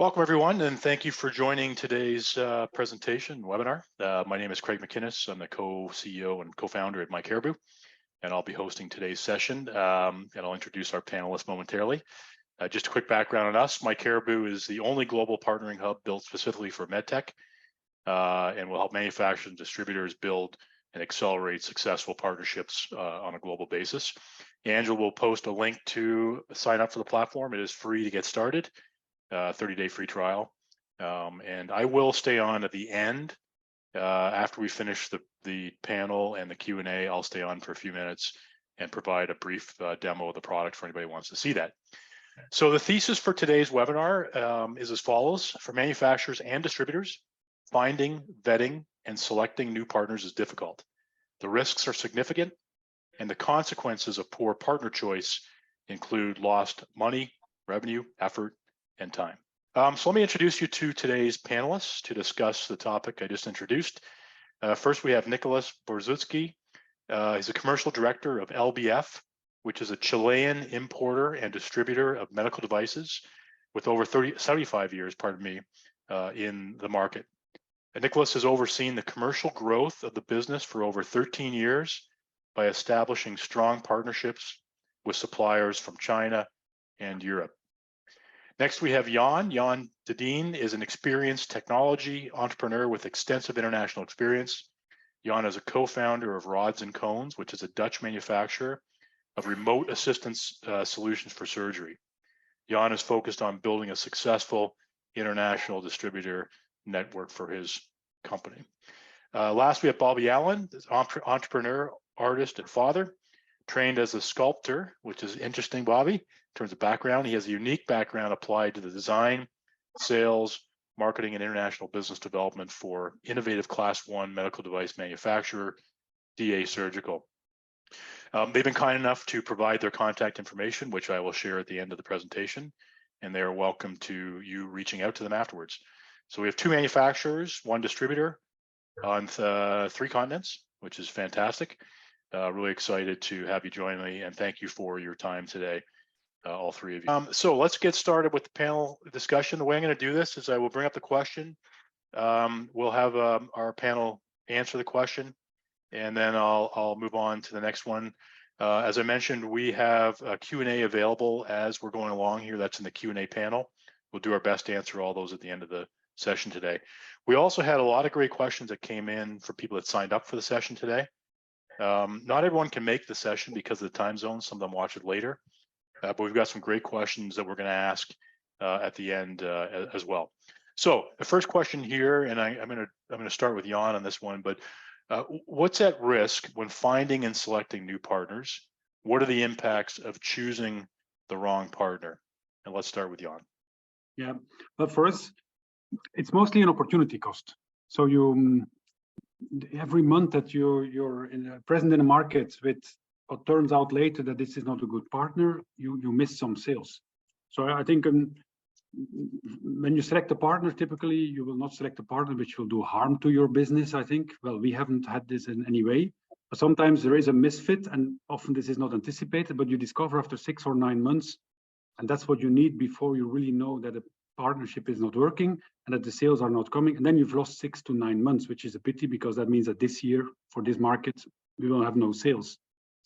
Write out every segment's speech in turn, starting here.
Welcome, everyone, and thank you for joining today's presentation webinar. My name is Craig McInnes. I'm the co-CEO and co-founder at myCaribou, and I'll be hosting today's session, and I'll introduce our panelists momentarily. Just a quick background on us. myCaribou is the only global partnering hub built specifically for MedTech, and will help manufacturers and distributors build and accelerate successful partnerships on a global basis. Angela will post a link to sign up for the platform. It is free to get started. 30-day free trial, and I will stay on at the end after we finish the panel and the Q&A. I'll stay on for a few minutes and provide a brief demo of the product for anybody who wants to see that. So the thesis for today's webinar is as follows. For manufacturers and distributors, finding, vetting, and selecting new partners is difficult. The risks are significant, and the consequences of poor partner choice include lost money, revenue, effort, and time. So let me introduce you to today's panelists to discuss the topic I just introduced. First, we have Nicolás Borzutzky. He's a commercial director of LBF, which is a Chilean importer and distributor of medical devices with over 75 years, in the market. And Nicolás has overseen the commercial growth of the business for over 13 years by establishing strong partnerships with suppliers from China and Europe. Next, we have Jan. Jan Dheedene is an experienced technology entrepreneur with extensive international experience. Jan is a co-founder of Rods & Cones, which is a Dutch manufacturer of remote assistance solutions for surgery. Jan is focused on building a successful international distributor network for his company. Last, we have Bobby Allen, entrepreneur, artist, and father. Trained as a sculptor, which is interesting, Bobby, in terms of background. He has a unique background applied to the design, sales, marketing, and international business development for innovative Class 1 medical device manufacturer, DA Surgical. They've been kind enough to provide their contact information, which I will share at the end of the presentation, and they are welcome to you reaching out to them afterwards. So we have 2 manufacturers, 1 distributor on 3 continents, which is fantastic. Really excited to have you join me, and thank you for your time today, all 3 of you. So let's get started with the panel discussion. The way I'm going to do this is I will bring up the question. We'll have our panel answer the question, and then I'll move on to the next one. As I mentioned, we have a Q&A available as we're going along here. That's in the Q&A panel. We'll do our best to answer all those at the end of the session today. We also had a lot of great questions that came in for people that signed up for the session today. Not everyone can make the session because of the time zone. Some of them watch it later, but we've got some great questions that we're going to ask at the end as well. So the first question here, and I'm going to start with Jan on this one, but what's at risk when finding and selecting new partners? What are the impacts of choosing the wrong partner? And let's start with Jan. Yeah, but for us, it's mostly an opportunity cost. So every month that you're present in the market with what turns out later that this is not a good partner, you miss some sales. So I think when you select a partner, typically you will not select a partner which will do harm to your business. I think, well, we haven't had this in any way, but sometimes there is a misfit, and often this is not anticipated, but you discover after 6 or 9 months, and that's what you need before you really know that a partnership is not working and that the sales are not coming, and then you've lost 6 to 9 months, which is a pity because that means that this year for this market we will have no sales.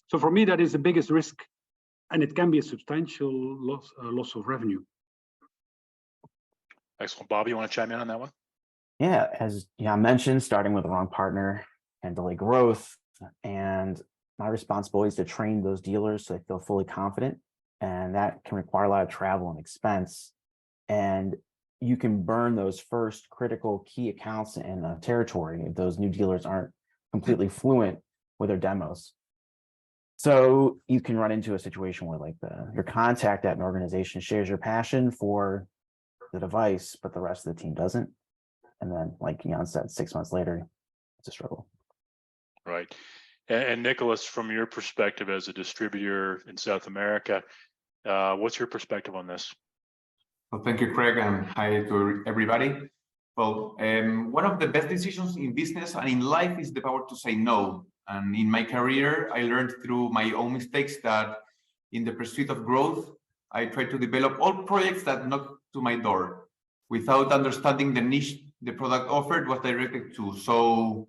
So for me, that is the biggest risk, and it can be a substantial loss of revenue. Excellent. Bobby, you want to chime in on that one? Yeah, as Jan mentioned, starting with the wrong partner can delay growth, and my responsibility is to train those dealers so they feel fully confident, and that can require a lot of travel and expense. And you can burn those first critical key accounts in a territory if those new dealers aren't completely fluent with their demos. So you can run into a situation where like your contact at an organization shares your passion for the device, but the rest of the team doesn't. And then, like Jan said, 6 months later, it's a struggle. Right. And Nicolás, from your perspective as a distributor in South America, what's your perspective on this? Well, thank you, Craig, and hi to everybody. Well, one of the best decisions in business and in life is the power to say no. And in my career, I learned through my own mistakes that in the pursuit of growth, I try to develop all projects that knock to my door. without understanding the niche the product offered was directed to. So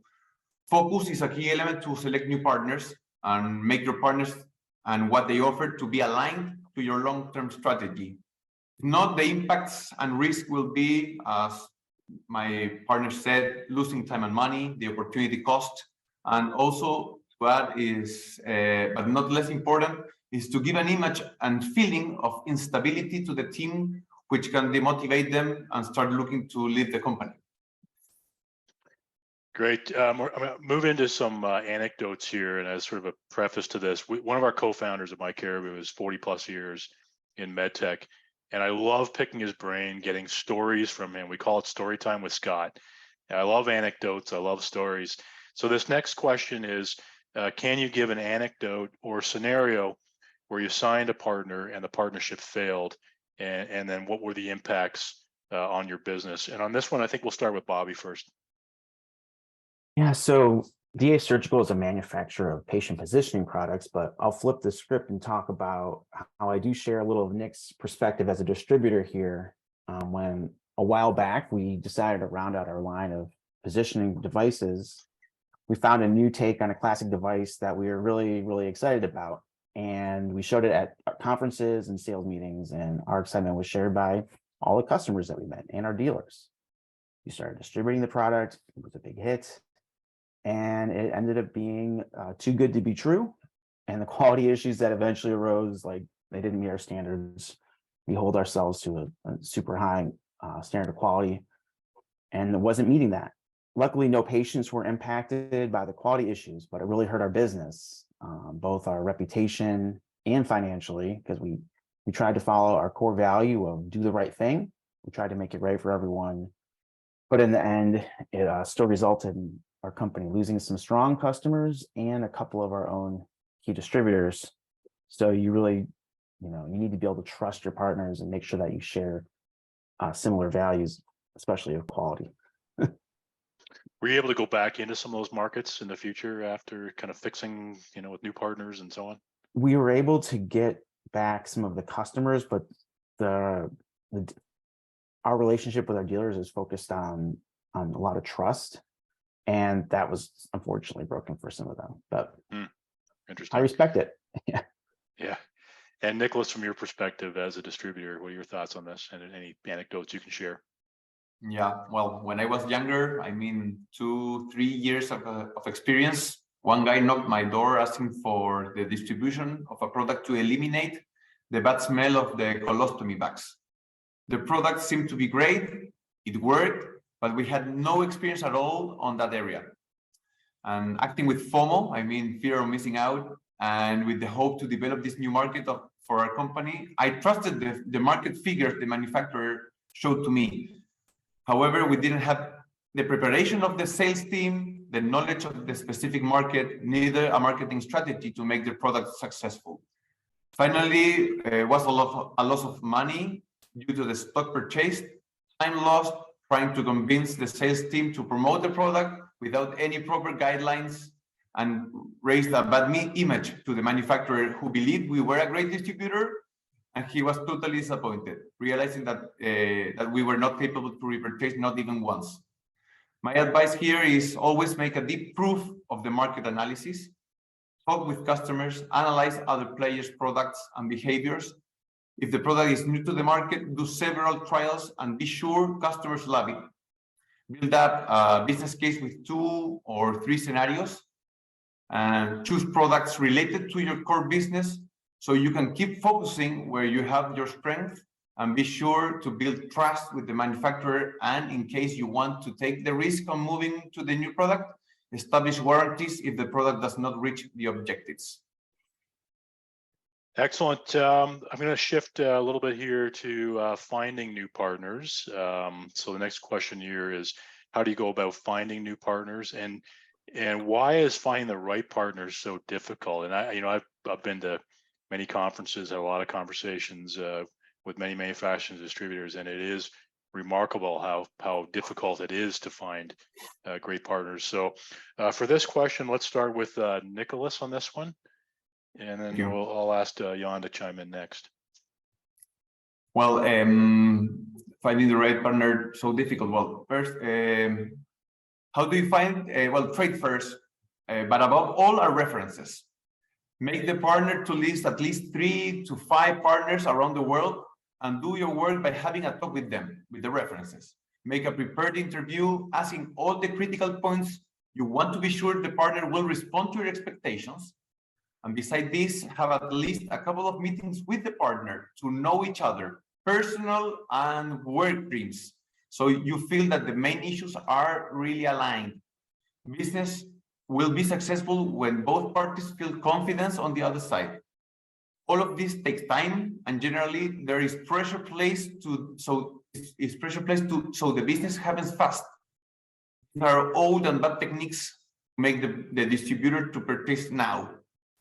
focus is a key element to select new partners and make your partners and what they offer to be aligned to your long-term strategy. If not, the impacts and risk will be, as my partner said, losing time and money, the opportunity cost, and also what is, but not less important, is to give an image and feeling of instability to the team, which can demotivate them and start looking to leave the company. Great. I'm going to move into some anecdotes here, and as sort of a preface to this, one of our co-founders of myCaribou is 40 plus years in medtech, and I love picking his brain, getting stories from him. We call it story time with Scott. And I love anecdotes. I love stories. So this next question is, can you give an anecdote or scenario where you signed a partner and the partnership failed, and then what were the impacts on your business? And on this one, I think we'll start with Bobby first. Yeah, so DA Surgical is a manufacturer of patient positioning products, but I'll flip the script and talk about how I do share a little of Nick's perspective as a distributor here. When a while back, we decided to round out our line of positioning devices, we found a new take on a classic device that we were really, really excited about. And we showed it at conferences and sales meetings, and our excitement was shared by all the customers that we met and our dealers. We started distributing the product. It was a big hit. And it ended up being too good to be true. And the quality issues that eventually arose, like they didn't meet our standards. We hold ourselves to a super high standard of quality, and it wasn't meeting that. Luckily, no patients were impacted by the quality issues, but it really hurt our business, both our reputation and financially, because we tried to follow our core value of do the right thing. We tried to make it right for everyone. But in the end, it still resulted in our company losing some strong customers and a couple of our own key distributors. So you really, you need to be able to trust your partners and make sure that you share similar values, especially of quality. Were you able to go back into some of those markets in the future after kind of fixing, with new partners and so on? We were able to get back some of the customers, but our relationship with our dealers is focused on a lot of trust. And that was unfortunately broken for some of them, but interesting. I respect it. Yeah. Yeah. And Nicolás, from your perspective as a distributor, what are your thoughts on this, and any anecdotes you can share? Yeah, well, when I was younger, 2-3 years of experience, one guy knocked my door asking for the distribution of a product to eliminate the bad smell of the colostomy bags. The product seemed to be great, it worked, but we had no experience at all on that area. And acting with FOMO, fear of missing out, and with the hope to develop this new market for our company, I trusted the market figures the manufacturer showed to me. However, we didn't have the preparation of the sales team, the knowledge of the specific market, neither a marketing strategy to make the product successful. Finally, it was a loss of money due to the stock purchased, time lost, trying to convince the sales team to promote the product without any proper guidelines, and raised a bad image to the manufacturer, who believed we were a great distributor, and he was totally disappointed, realizing that we were not capable to repurchase, not even once. My advice here is always make a deep proof of the market analysis, talk with customers, analyze other players' products and behaviors. If the product is new to the market, do several trials and be sure customers love it. Build up a business case with 2 or 3 scenarios, and choose products related to your core business so you can keep focusing where you have your strength, and be sure to build trust with the manufacturer. And in case you want to take the risk of moving to the new product, establish warranties if the product does not reach the objectives. Excellent. I'm going to shift a little bit here to finding new partners. So the next question here is, how do you go about finding new partners, and why is finding the right partners so difficult? And I've been to many conferences, had a lot of conversations with many manufacturers and distributors, and it is remarkable how difficult it is to find great partners. So for this question, let's start with Nicolás on this one. And then I'll ask Jan to chime in next. Well, finding the right partner so difficult? Well, first, how do you find? Well, trade first, but above all are references. Make the partner to list at least 3 to 5 partners around the world and do your work by having a talk with them, with the references. Make a prepared interview, asking all the critical points you want to be sure the partner will respond to your expectations. And beside this, have at least a couple of meetings with the partner to know each other, personal and work dreams. So you feel that the main issues are really aligned. Business will be successful when both parties feel confidence on the other side. All of this takes time, and generally there is pressure placed so the business happens fast. There are old and bad techniques to make the distributor to purchase now.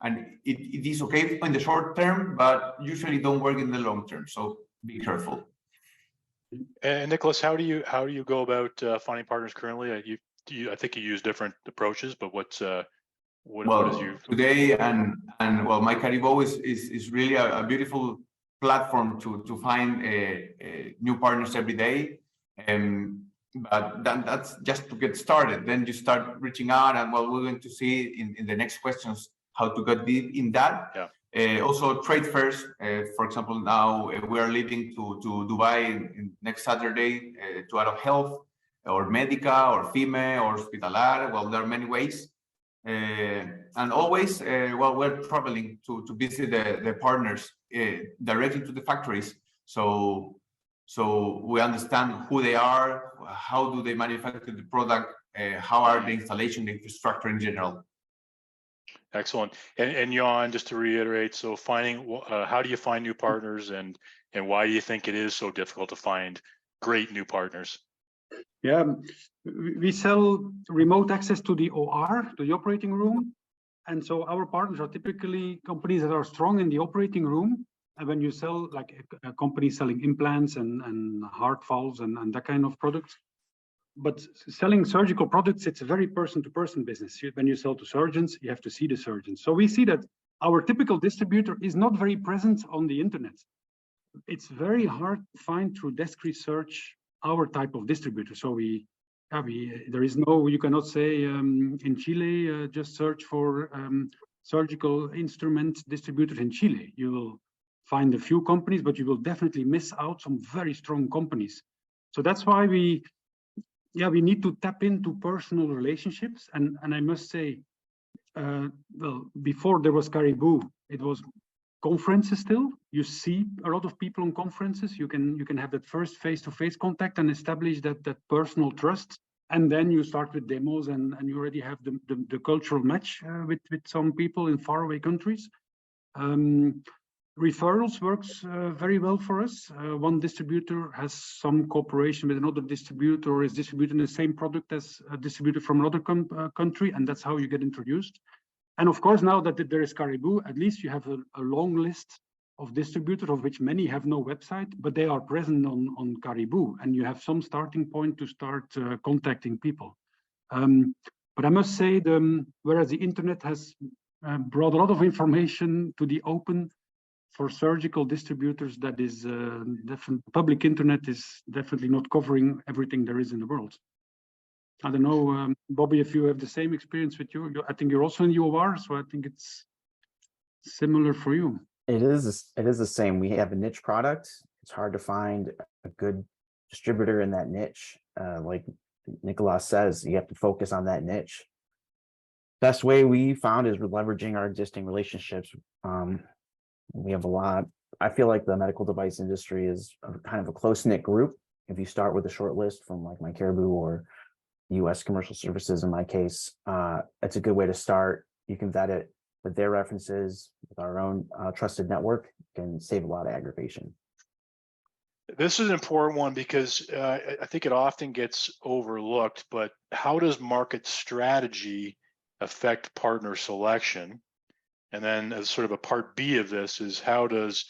And it is okay in the short term, but usually don't work in the long term. So be careful. And Nicolás, how do you go about finding partners currently? I think you use different approaches, but what is your today and well, myCaribou is really a beautiful platform to find new partners every day. But that's just to get started. Then you start reaching out, and well, we're going to see in the next questions how to get deep in that. Yeah. Also trade fairs. For example, now we are leaving to Dubai next Saturday to Out of Health or Medica or FIME or Hospitalar. Well, there are many ways. And always, well, we're traveling to visit the partners directly to the factories. So we understand who they are, how do they manufacture the product, how are the installation, the infrastructure in general. Excellent. And Jan, just to reiterate, so finding how do you find new partners, and why do you think it is so difficult to find great new partners? Yeah, we sell remote access to the OR, to the operating room. And so our partners are typically companies that are strong in the operating room. And when you sell like a company selling implants and heart valves and that kind of products, but selling surgical products, it's a very person-to-person business. When you sell to surgeons, you have to see the surgeons. So we see that our typical distributor is not very present on the internet. It's very hard to find through desk research our type of distributor. So there is no, you cannot say in Chile, just search for surgical instrument distributors in Chile. You will find a few companies, but you will definitely miss out some very strong companies. So that's why we need to tap into personal relationships. And I must say, well, before there was Caribou, it was conferences still. You see a lot of people on conferences. You can have that first face-to-face contact and establish that personal trust. And then you start with demos, and you already have the cultural match with some people in faraway countries. Referrals works very well for us. One distributor has some cooperation with another distributor, or is distributing the same product as a distributor from another country, and that's how you get introduced. And of course, now that there is Caribou, at least you have a long list of distributors, of which many have no website, but they are present on Caribou, and you have some starting point to start contacting people. But I must say, whereas the internet has brought a lot of information to the open, for surgical distributors, that is definitely, public internet is definitely not covering everything there is in the world. I don't know, Bobby, if you have the same experience with you. I think you're also in UOR, so I think it's similar for you. It is the same. We have a niche product. It's hard to find a good distributor in that niche. Like Nicolás says, you have to focus on that niche. Best way we found is leveraging our existing relationships. We have a lot. I feel like the medical device industry is kind of a close-knit group. If you start with a short list from like myCaribou or US Commercial Services, in my case, it's a good way to start. You can vet it with their references, with our own trusted network, can save a lot of aggravation. This is an important one because I think it often gets overlooked, but how does market strategy affect partner selection? And then as sort of a part B of this is, how does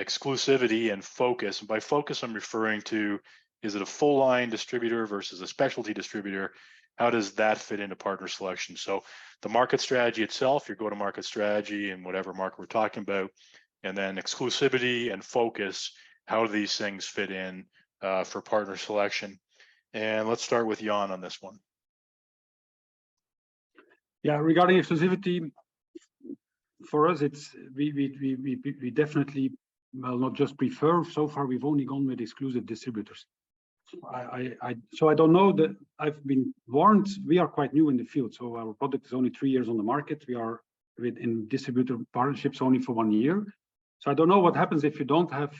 exclusivity and focus, and by focus I'm referring to, is it a full line distributor versus a specialty distributor? How does that fit into partner selection? So the market strategy itself, your go-to-market strategy in whatever market we're talking about, and then exclusivity and focus, how do these things fit in for partner selection. And let's start with Jan on this one. Yeah, regarding exclusivity, for us, it's we definitely, well, not just prefer. So far, we've only gone with exclusive distributors. So I don't know that I've been warned. We are quite new in the field, so our product is only 3 years on the market. We are in distributor partnerships only for 1 year. So I don't know what happens if you don't have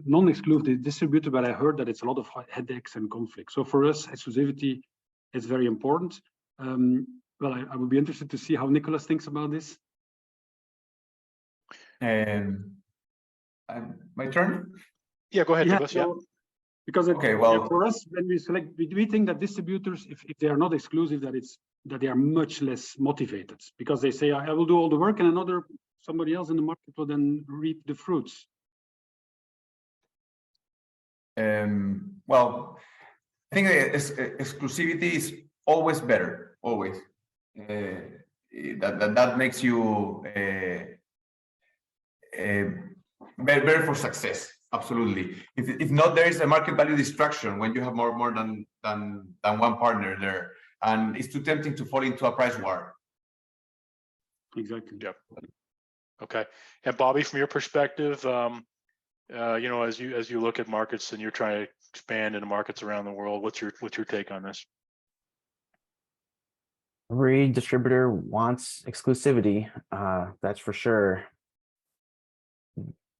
non-exclusive distributor, but I heard that it's a lot of headaches and conflicts. So for us, exclusivity is very important. Well, I would be interested to see how Nicolás thinks about this. My turn? Yeah, go ahead, Yeah, Nicolás. Yeah. so, because Okay, well, for us, when we select, we think that distributors, if they are not exclusive, that they are much less motivated, because they say, I will do all the work and somebody else in the market will then reap the fruits. Well, I think exclusivity is always better, always. That makes you better for success. Absolutely. If not, there is a market value destruction when you have more than one partner there, and it's too tempting to fall into a price war. Exactly. Yep. Okay. And Bobby, from your perspective, as you look at markets and you're trying to expand into markets around the world, what's your take on this? Every distributor wants exclusivity, that's for sure.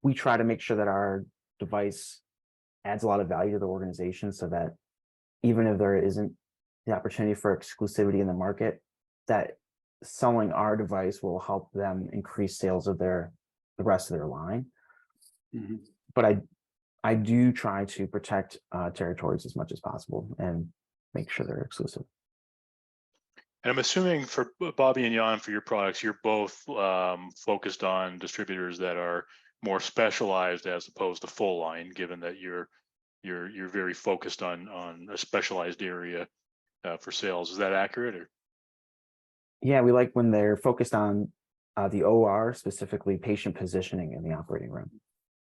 We try to make sure that our device adds a lot of value to the organization, so that even if there isn't the opportunity for exclusivity in the market, that selling our device will help them increase sales of the rest of their line. Mm-hmm. But I do try to protect territories as much as possible and make sure they're exclusive. And I'm assuming for Bobby and Jan, for your products, you're both focused on distributors that are more specialized as opposed to full line, given that you're very focused on a specialized area for sales. Is that accurate? Or? Yeah, we like when they're focused on the OR, specifically patient positioning in the operating room.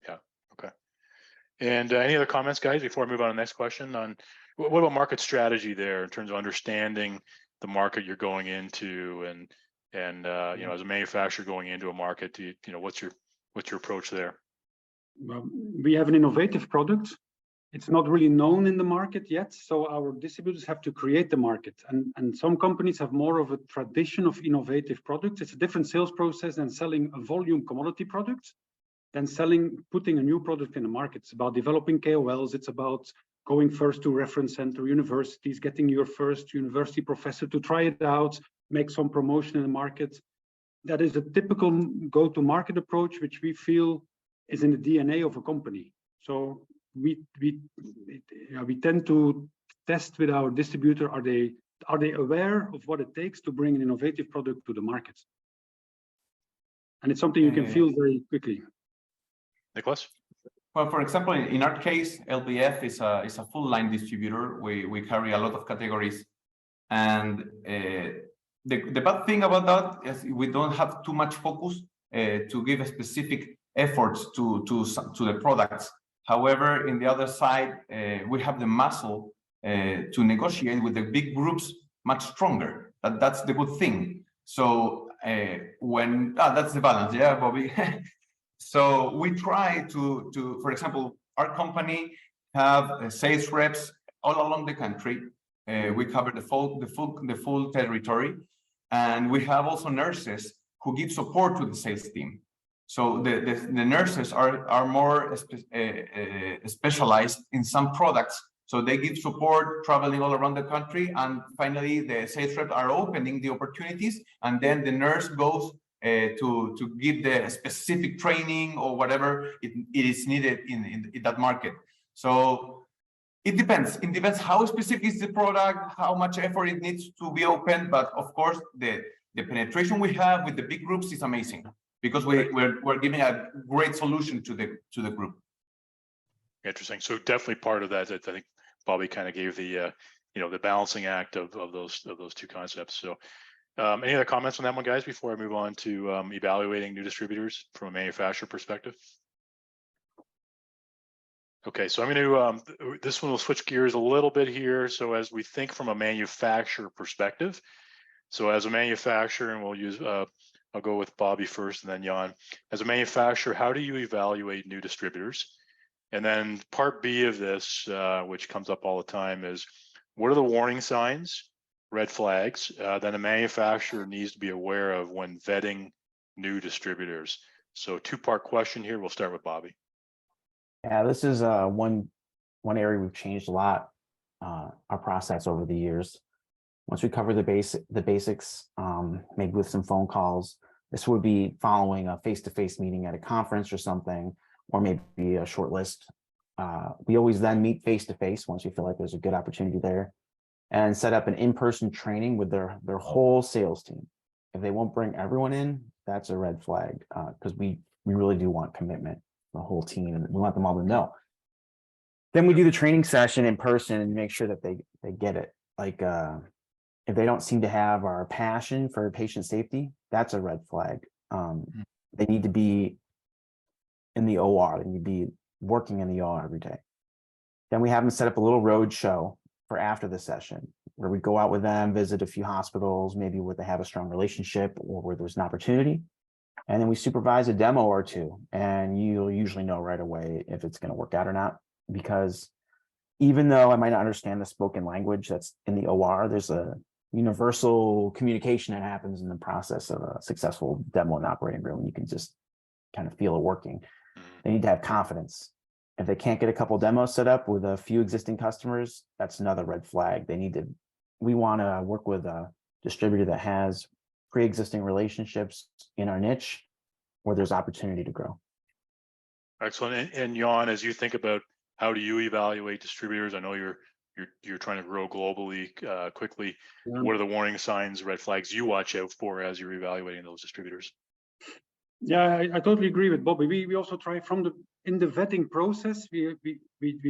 Yeah. Okay. And any other comments, guys, before I move on to the next question? On what about market strategy there in terms of understanding the market you're going into, and as a manufacturer going into a market, what's your approach there? Well, we have an innovative product. It's not really known in the market yet, so our distributors have to create the market. And some companies have more of a tradition of innovative products. It's a different sales process than selling a volume commodity product, than putting a new product in the market. It's about developing KOLs. It's about going first to reference center universities, getting your first university professor to try it out, make some promotion in the market. That is a typical go-to-market approach, which we feel is in the DNA of a company. So we tend to test with our distributor. Are they aware of what it takes to bring an innovative product to the market? And it's something you can feel very quickly. Nicolás? Well, for example, in our case, LBF is a full line distributor. We carry a lot of categories, and the bad thing about that is we don't have too much focus to give specific efforts to the products. However, in the other side, we have the muscle to negotiate with the big groups much stronger. That's the good thing. So that's the balance, yeah, Bobby. So we try to, for example, our company have sales reps all along the country. We cover the full territory, and we have also nurses who give support to the sales team. So the nurses are more specialized in some products. So they give support traveling all around the country, and finally the sales reps are opening the opportunities, and then the nurse goes to give the specific training or whatever it is needed in that market. So it depends. It depends how specific is the product, how much effort it needs to be opened. But of course, the penetration we have with the big groups is amazing, because we're giving a great solution to the group. Interesting. So definitely part of that. I think Bobby kind of gave the the balancing act of those two concepts. So any other comments on that one, guys, before I move on to evaluating new distributors from a manufacturer perspective? Okay, so I'm going to, this one will switch gears a little bit here. So as we think from a manufacturer perspective, so as a manufacturer, and we'll use, I'll go with Bobby first and then Jan. As a manufacturer, how do you evaluate new distributors? And then part B of this, which comes up all the time, is what are the warning signs, red flags, that a manufacturer needs to be aware of when vetting new distributors? So two-part question here. We'll start with Bobby. Yeah, this is one area we've changed a lot, our process over the years. Once we cover the basics, maybe with some phone calls, this would be following a face-to-face meeting at a conference or something, or maybe a short list. We always then meet face-to-face once we feel like there's a good opportunity there, and set up an in-person training with their whole sales team. If they won't bring everyone in, that's a red flag, because we really do want commitment, the whole team, and we want them all to know. Then we do the training session in person and make sure that they get it. Like if they don't seem to have our passion for patient safety, that's a red flag. They need to be in the OR. They need to be working in the OR every day. Then we have them set up a little road show for after the session, where we go out with them, visit a few hospitals, maybe where they have a strong relationship or where there's an opportunity. And then we supervise a demo or two, and you'll usually know right away if it's going to work out or not, because even though I might not understand the spoken language that's in the OR, there's a universal communication that happens in the process of a successful demo and operating room. You can just kind of feel it working. They need to have confidence. If they can't get a couple demos set up with a few existing customers, that's another red flag. We want to work with a distributor that has pre-existing relationships in our niche where there's opportunity to grow. Excellent. And Jan, as you think about how do you evaluate distributors, I know you're trying to grow globally quickly. Yeah. What are the warning signs, red flags you watch out for as you're evaluating those distributors? Yeah, I totally agree with Bobby. We also try in the vetting process, we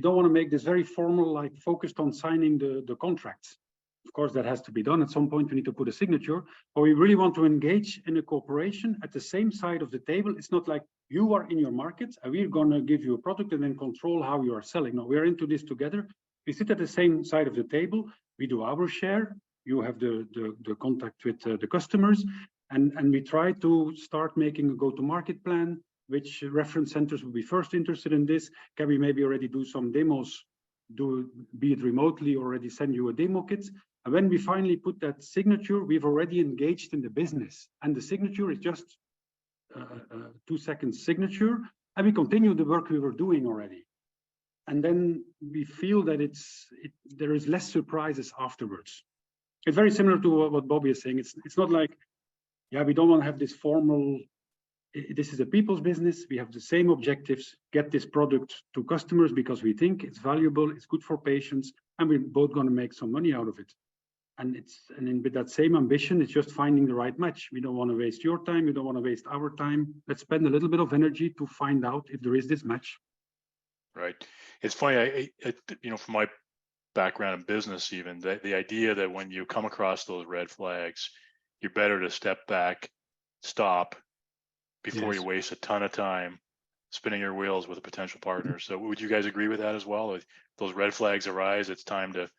don't want to make this very formal, like focused on signing the contracts. Of course, that has to be done. At some point, we need to put a signature, but we really want to engage in a cooperation at the same side of the table. It's not like you are in your market and we're going to give you a product and then control how you are selling. No, we're into this together. We sit at the same side of the table. We do our share. You have the contact with the customers, and we try to start making a go-to-market plan. Which reference centers will be first interested in this? Can we maybe already do some demos? Be it remotely, already send you a demo kit. And when we finally put that signature, we've already engaged in the business. And the signature is just a 2-second signature. And we continue the work we were doing already. And then we feel that there is less surprises afterwards. It's very similar to what Bobby is saying. It's not like, yeah, we don't want to have this formal, this is a people's business. We have the same objectives, get this product to customers because we think it's valuable, it's good for patients, and we're both going to make some money out of it. And with that same ambition, it's just finding the right match. We don't want to waste your time. We don't want to waste our time. Let's spend a little bit of energy to find out if there is this match. Right. It's funny, from my background in business, even the idea that when you come across those red flags, you're better to step back, stop, before you waste a ton of time spinning your wheels with a potential partner. So would you guys agree with that as well? If those red flags arise, it's time to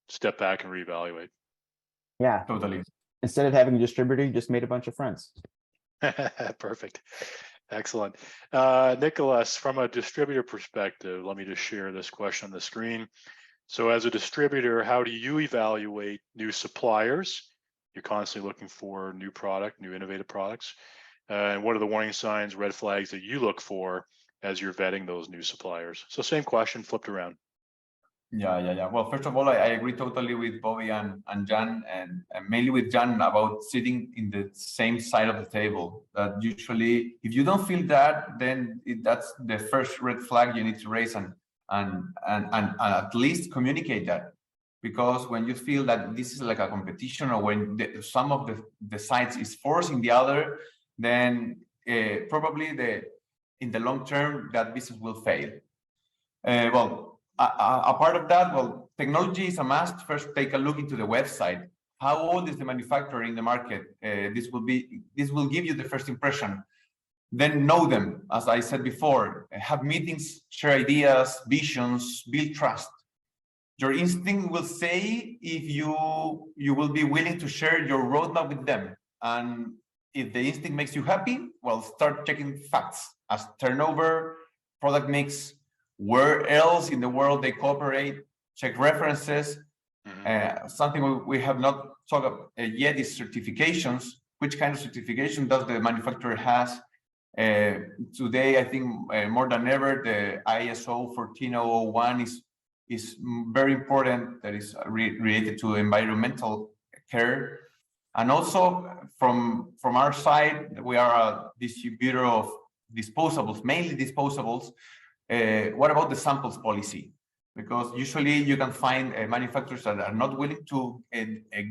step back and reevaluate. Yeah, totally. Instead of having a distributor, you just made a bunch of friends. Perfect. Excellent. Nicolás, from a distributor perspective, let me just share this question on the screen. So as a distributor, how do you evaluate new suppliers? You're constantly looking for new innovative products. And what are the warning signs, red flags that you look for as you're vetting those new suppliers? So same question flipped around. Yeah. Well, first of all, I agree totally with Bobby and Jan, and mainly with Jan about sitting in the same side of the table. That usually, if you don't feel that, then that's the first red flag you need to raise and at least communicate that. Because when you feel that this is like a competition, or when some of the sides is forcing the other, then probably in the long term that business will fail. A part of that, technology is a must. First, take a look into the website. How old is the manufacturer in the market? This will give you the first impression. then know them, as I said before, have meetings, share ideas, visions, build trust. Your instinct will say if you will be willing to share your roadmap with them. And if the instinct makes you happy, well, start checking facts as turnover, product mix, where else in the world they cooperate, check references. Something we have not talked about yet is certifications. Which kind of certification does the manufacturer has? Today, I think more than ever, the ISO 14001 is very important. That is related to environmental care. And also from our side, we are a distributor of disposables, mainly disposables. What about the samples policy? Because usually you can find manufacturers that are not willing to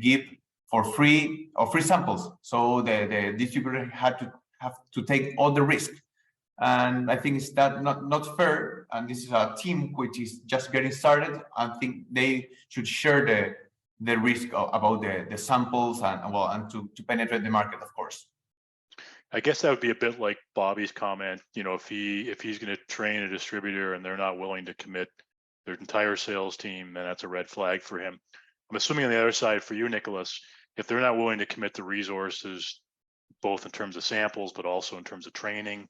give for free samples. So the distributor have to take all the risk. And I think it's not fair. And this is a team which is just getting started. I think they should share the risk about the samples and to penetrate the market, of course. I guess that would be a bit like Bobby's comment. You know, if he's going to train a distributor and they're not willing to commit their entire sales team, then that's a red flag for him. I'm assuming on the other side for you, Nicolás, if they're not willing to commit the resources, both in terms of samples, but also in terms of training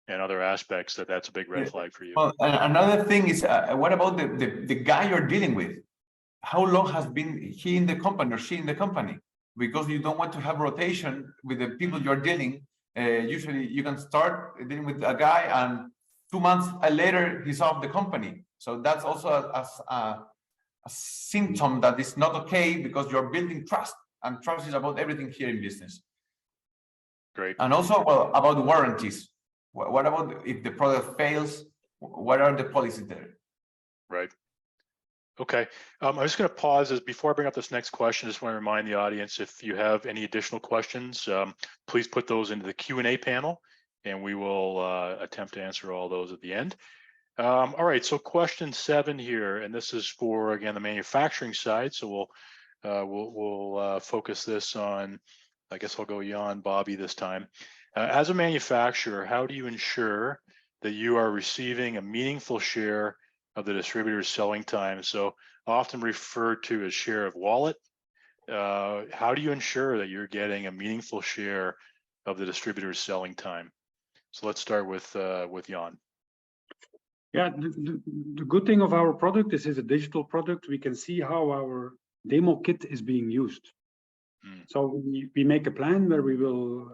and other aspects, that's a big red flag for you. Well, another thing is, what about the guy you're dealing with? How long has been he in the company or she in the company? Because you don't want to have rotation with the people you're dealing. Usually you can start dealing with a guy and 2 months later he's off the company. So that's also a symptom that is not okay, because you're building trust, and trust is about everything here in business. Great. And also, well, about warranties. What about if the product fails? What are the policies there? Right. Okay. I'm just going to pause before I bring up this next question. Just want to remind the audience, if you have any additional questions, please put those into the Q&A panel, and we will attempt to answer all those at the end. All right. So question 7 here, and this is for, again, the manufacturing side. So we'll focus this on, I guess I'll go Jan, Bobby this time. As a manufacturer, how do you ensure that you are receiving a meaningful share of the distributor's selling time? So often referred to as share of wallet. How do you ensure that you're getting a meaningful share of the distributor's selling time? So let's start with Jan. Yeah, the good thing of our product, this is a digital product. We can see how our demo kit is being used. So we make a plan where we will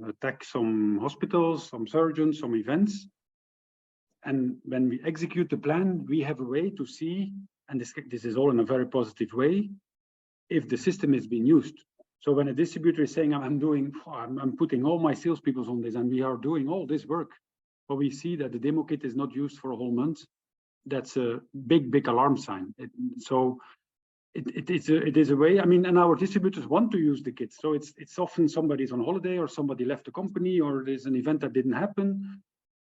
attack some hospitals, some surgeons, some events. And when we execute the plan, we have a way to see, and this is all in a very positive way, if the system is being used. So when a distributor is saying, I'm putting all my salespeople on this, and we are doing all this work, but we see that the demo kit is not used for a whole month, that's a big alarm sign. It is a way, I mean, and our distributors want to use the kit. So it's often somebody's on holiday, or somebody left the company, or there's an event that didn't happen.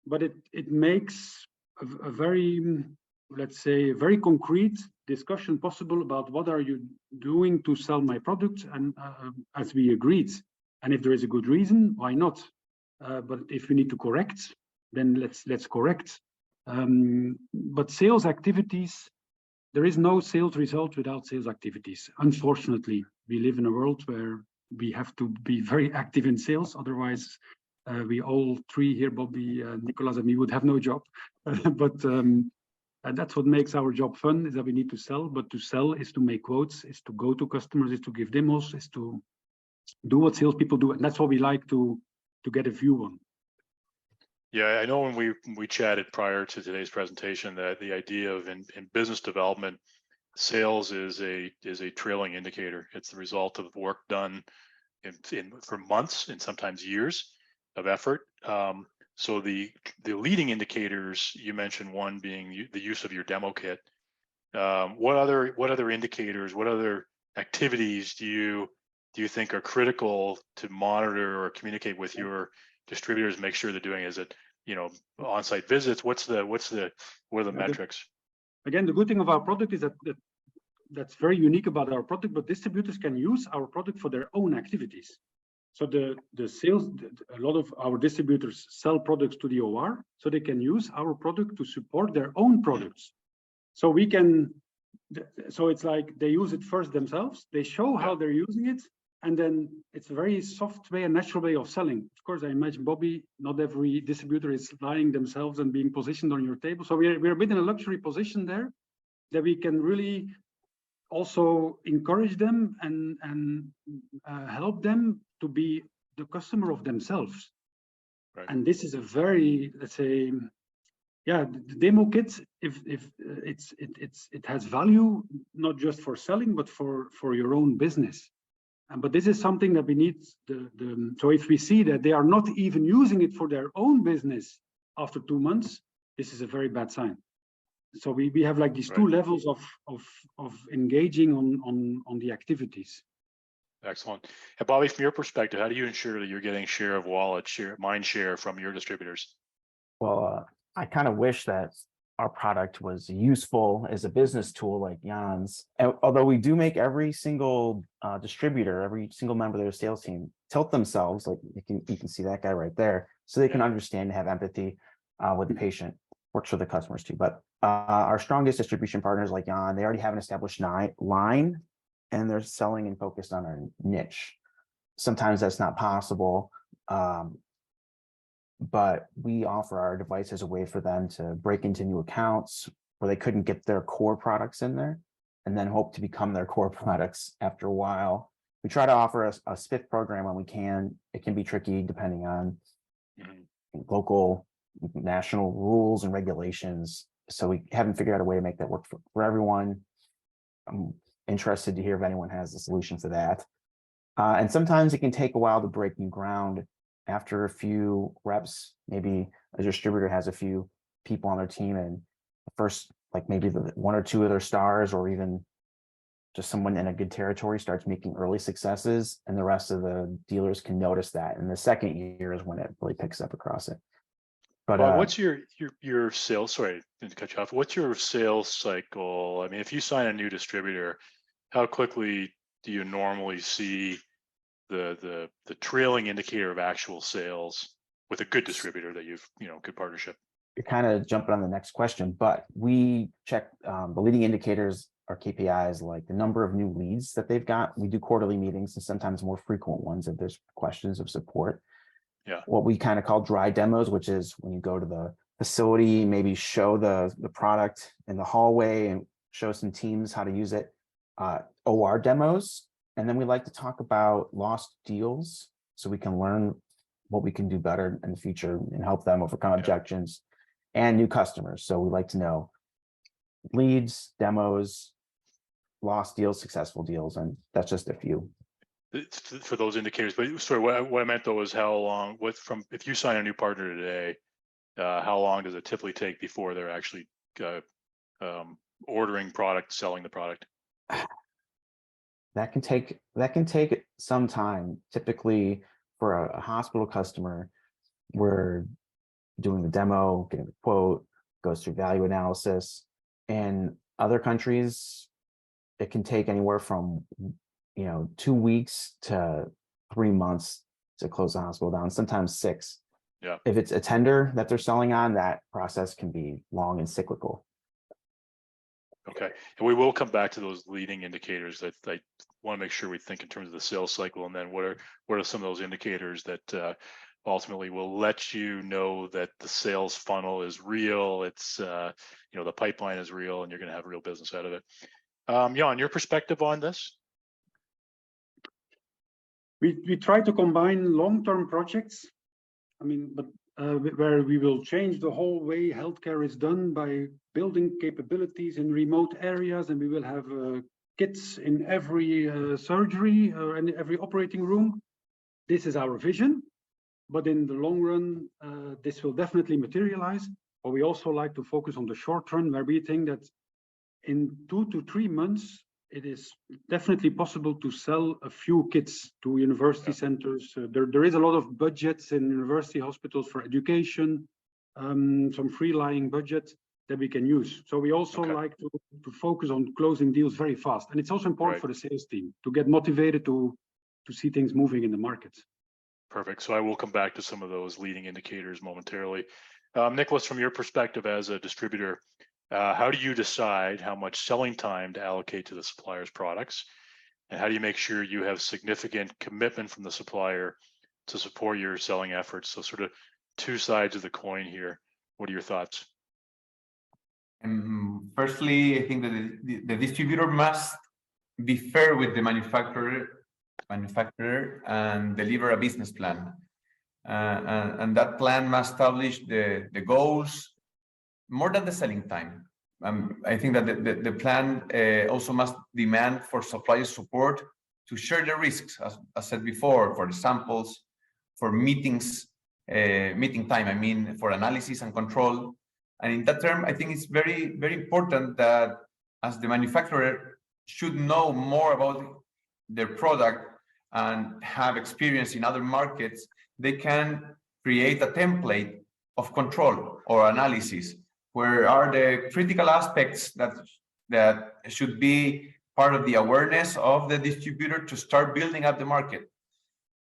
But it makes a very, let's say, a very concrete discussion possible about what are you doing to sell my product, and as we agreed. And if there is a good reason, why not? But if we need to correct, then let's correct. But sales activities, there is no sales result without sales activities. Unfortunately, we live in a world where we have to be very active in sales. Otherwise, we all three here, Bobby, Nicolás, and me, would have no job. But that's what makes our job fun, is that we need to sell. But to sell is to make quotes, is to go to customers, is to give demos, is to do what salespeople do. And that's what we like to get a view on. Yeah, I know when we chatted prior to today's presentation that the idea of in business development, sales is a trailing indicator. It's the result of work done for months and sometimes years of effort. So the leading indicators, you mentioned one being the use of your demo kit. What other indicators, what other activities do you think are critical to monitor or communicate with your distributors, make sure they're doing? Is it, on-site visits? What are the metrics? Again, the good thing of our product is that's very unique about our product, but distributors can use our product for their own activities. So the sales, a lot of our distributors sell products to the OR, so they can use our product to support their own products. So we can, so it's like they use it first themselves, they show how they're using it, and then it's a very soft way, a natural way of selling. Of course, I imagine, Bobby, not every distributor is lying themselves and being positioned on your table. So we're a bit in a luxury position there, that we can really also encourage them and help them to be the customer of themselves. Right. And this is a very, let's say, yeah, the demo kit, if it has value not just for selling but for your own business. But this is something that we need. So if we see that they are not even using it for their own business after 2 months, this is a very bad sign. So we have like these two levels of engaging on the activities. Excellent. And Bobby, from your perspective, how do you ensure that you're getting share of wallet, mind share from your distributors? Well, I kind of wish that our product was useful as a business tool like Jan's. And although we do make every single distributor, every single member of their sales team tilt themselves, like you can see that guy right there, so they can understand and have empathy with the patient. Works for the customers too. But our strongest distribution partners like Jan, they already have an established line, and they're selling and focused on our niche. Sometimes that's not possible. But we offer our device as a way for them to break into new accounts where they couldn't get their core products in there, and then hope to become their core products after a while. We try to offer a SPIF program when we can. It can be tricky depending on local, national rules and regulations. So we haven't figured out a way to make that work for everyone. I'm interested to hear if anyone has a solution for that. And sometimes it can take a while to break new ground. After a few reps, maybe a distributor has a few people on their team, and the first, like maybe the 1 or 2 of their stars, or even just someone in a good territory starts making early successes, and the rest of the dealers can notice that. And the second year is when it really picks up across it. But what's your sales? Sorry to cut you off. What's your sales cycle? I mean, if you sign a new distributor, how quickly do you normally see the trailing indicator of actual sales with a good distributor that you've, good partnership? You're kind of jumping on the next question, but we check the leading indicators, our KPIs, like the number of new leads that they've got. We do quarterly meetings and sometimes more frequent ones if there's questions of support. Yeah. What we kind of call dry demos, which is when you go to the facility, maybe show the product in the hallway and show some teams how to use it. OR demos. And then we like to talk about lost deals so we can learn what we can do better in the future and help them overcome objections, and new customers. So we like to know leads, demos, lost deals, successful deals, and that's just a few. For those indicators, but sorry, what I meant though is how long, if you sign a new partner today, how long does it typically take before they're actually ordering product, selling the product? That can take some time. Typically, for a hospital customer, we're doing the demo, getting the quote, goes through value analysis. In other countries, it can take anywhere from 2 weeks to 3 months to close the hospital down, sometimes 6. Yeah. If it's a tender that they're selling on, that process can be long and cyclical. Okay, and we will come back to those leading indicators. That I want to make sure we think in terms of the sales cycle, and then what are some of those indicators that ultimately will let you know that the sales funnel is real. It's the pipeline is real, and you're going to have real business out of it. Jan, your perspective on this? We try to combine long-term projects. I mean, but where we will change the whole way healthcare is done by building capabilities in remote areas, and we will have kits in every surgery or in every operating room. This is our vision, but in the long run, this will definitely materialize. But we also like to focus on the short run, where we think that in 2 to 3 months, it is definitely possible to sell a few kits to university centers. There is a lot of budgets in university hospitals for education, some free lying budget that we can use. So we also like to focus on closing deals very fast. And it's also important for the sales team to get motivated to see things moving in the market. Perfect. So I will come back to some of those leading indicators momentarily. Nicolás, from your perspective as a distributor, how do you decide how much selling time to allocate to the supplier's products? And how do you make sure you have significant commitment from the supplier to support your selling efforts? So sort of two sides of the coin here. What are your thoughts? Firstly, I think that the distributor must be fair with the manufacturer and deliver a business plan. And that plan must establish the goals more than the selling time. I think that the plan also must demand for supplier support to share the risks, as I said before, for the samples, for meeting time, I mean, for analysis and control. And in that term, I think it's very, very important that as the manufacturer should know more about their product and have experience in other markets, they can create a template of control or analysis. Where are the critical aspects that should be part of the awareness of the distributor to start building up the market?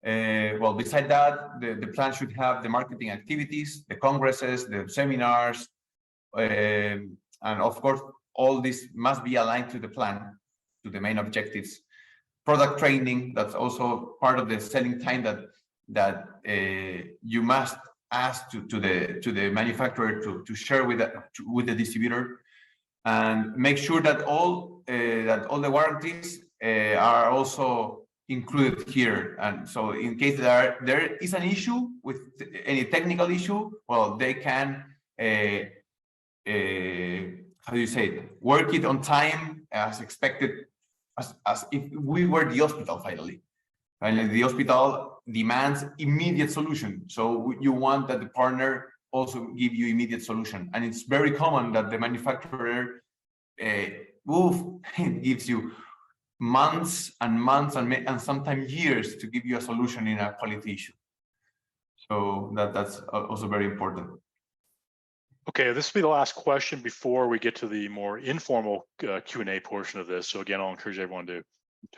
Well, beside that, the plan should have the marketing activities, the congresses, the seminars, and of course, all this must be aligned to the plan, to the main objectives. Product training, that's also part of the selling time that you must ask to the manufacturer to share with the distributor, and make sure that all the warranties are also included here. And so in case there is an issue with any technical issue, well, they can how do you say it, work it on time as expected, as if we were the hospital finally. And the hospital demands immediate solution. So you want that the partner also give you immediate solution. And it's very common that the manufacturer gives you months and months and sometimes years to give you a solution in a quality issue. So that's also very important. Okay, this will be the last question before we get to the more informal Q&A portion of this. So again, I'll encourage everyone to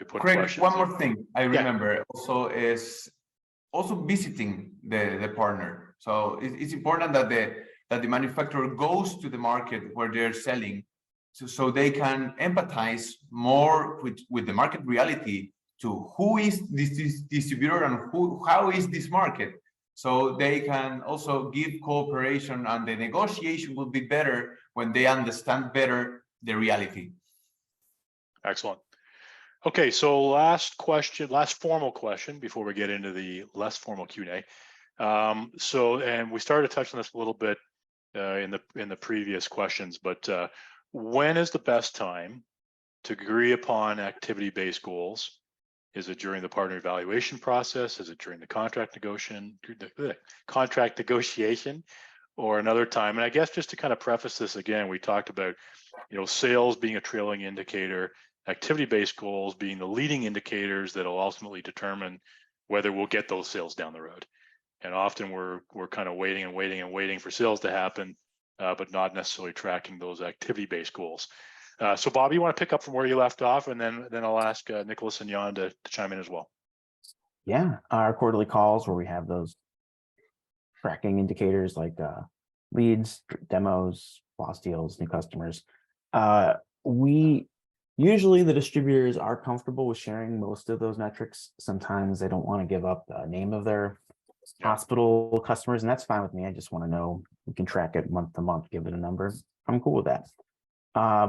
put Craig, questions. one more thing I remember also is also visiting the partner. So it's important that the manufacturer goes to the market where they're selling, so they can empathize more with the market reality to who is this distributor and how is this market. So they can also give cooperation, and the negotiation will be better when they understand better the reality. Excellent. Okay, so last formal question before we get into the less formal Q&A. And we started to touch on this a little bit in the previous questions, but when is the best time to agree upon activity-based goals? Is it during the partner evaluation process? Is it during the contract negotiation, or another time? And I guess just to kind of preface this again, we talked about, sales being a trailing indicator, activity-based goals being the leading indicators that will ultimately determine whether we'll get those sales down the road. And often we're kind of waiting for sales to happen, but not necessarily tracking those activity-based goals. So Bob, you want to pick up from where you left off, and then I'll ask Nicolás and Jan to chime in as well. Yeah, our quarterly calls where we have those tracking indicators like leads, demos, lost deals, new customers. Usually the distributors are comfortable with sharing most of those metrics. Sometimes they don't want to give up the name of their hospital customers, and that's fine with me. I just want to know we can track it month to month, give it a number. I'm cool with that.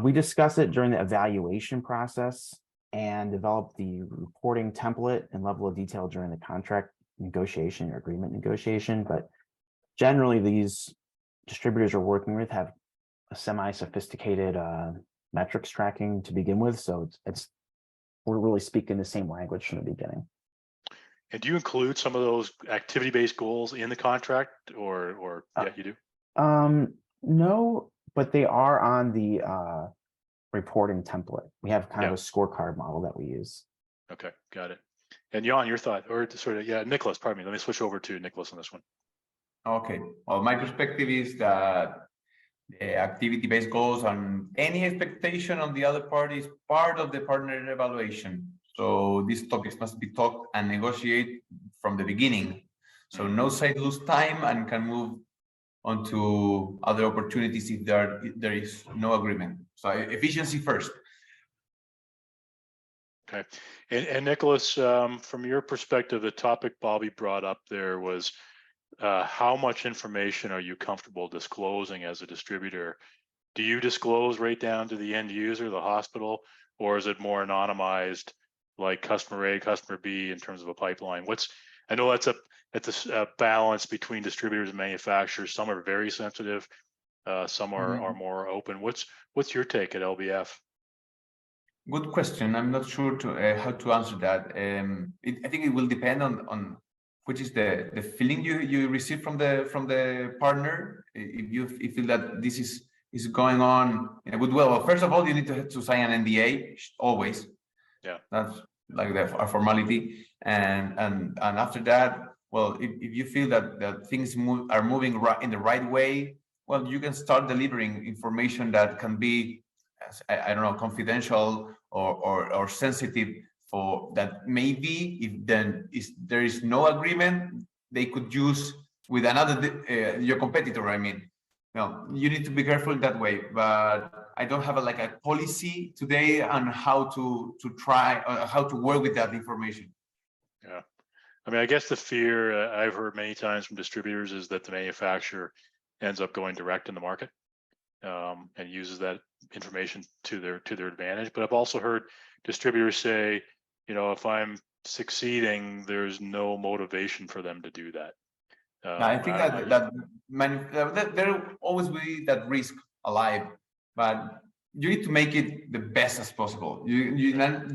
We discuss it during the evaluation process and develop the reporting template and level of detail during the contract negotiation or agreement negotiation. But generally, these distributors we're working with have a semi-sophisticated metrics tracking to begin with. So we're really speaking the same language from the beginning. And do you include some of those activity-based goals in the contract, or yeah, you do? No, but they are on the reporting template. We have kind of a scorecard model that we use. Okay, got it. And Jan, your thought, or sort of, Nicolás, pardon me. Let me switch over to Nicolás on this one. Okay. Well, my perspective is that the activity-based goals and any expectation on the other party is part of the partner evaluation. So these topics must be talked and negotiated from the beginning. So no side lose time and can move on to other opportunities if there is no agreement. So efficiency first. Okay. And Nicholas, from your perspective, the topic Bobby brought up there was how much information are you comfortable disclosing as a distributor? Do you disclose right down to the end user, the hospital, or is it more anonymized, like customer A, customer B in terms of a pipeline? I know that's a balance between distributors and manufacturers. Some are very sensitive, some are more open. What's your take at LBF? Good question. I'm not sure how to answer that. I think it will depend on which is the feeling you receive from the partner. If you feel that this is going on in a good way. Well, first of all, you need to sign an NDA always. Yeah, that's like a formality. And after that, well, if you feel that things are moving in the right way, well, you can start delivering information that can be, I don't know, confidential or sensitive, for that maybe if there is no agreement, they could use with another your competitor. I mean, no, you need to be careful in that way. But I don't have a policy today on how to try how to work with that information. Yeah, I mean, I guess the fear I've heard many times from distributors is that the manufacturer ends up going direct in the market and uses that information to their advantage. But I've also heard distributors say, if I'm succeeding, there's no motivation for them to do that. I think that there will always be that risk alive, but you need to make it the best as possible. You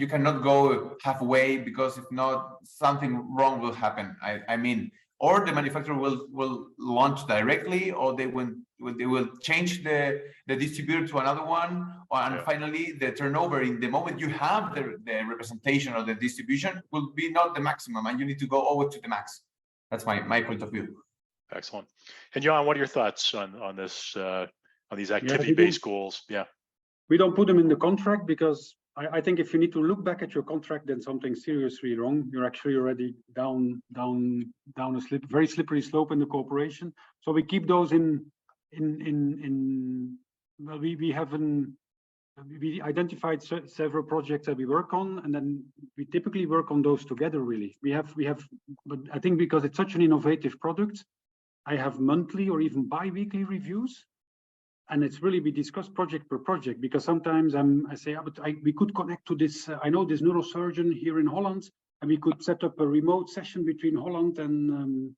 cannot go halfway, because if not, something wrong will happen. I mean, or the manufacturer will launch directly, or they will change the distributor to another one, and finally the turnover in the moment you have the representation or the distribution will be not the maximum, and you need to go over to the max. That's my point of view. Excellent. And Jan, what are your thoughts on this, on these activity-based goals? Yeah. We don't put them in the contract because I think if you need to look back at your contract, then something's seriously wrong. You're actually already down a very slippery slope in the cooperation. So we keep those well, we identified several projects that we work on, and then we typically work on those together. Really, we have, but I think because it's such an innovative product, I have monthly or even bi-weekly reviews, and it's really, we discuss project per project, because sometimes I say, we could connect to this. I know this neurosurgeon here in Holland, and we could set up a remote session between Holland and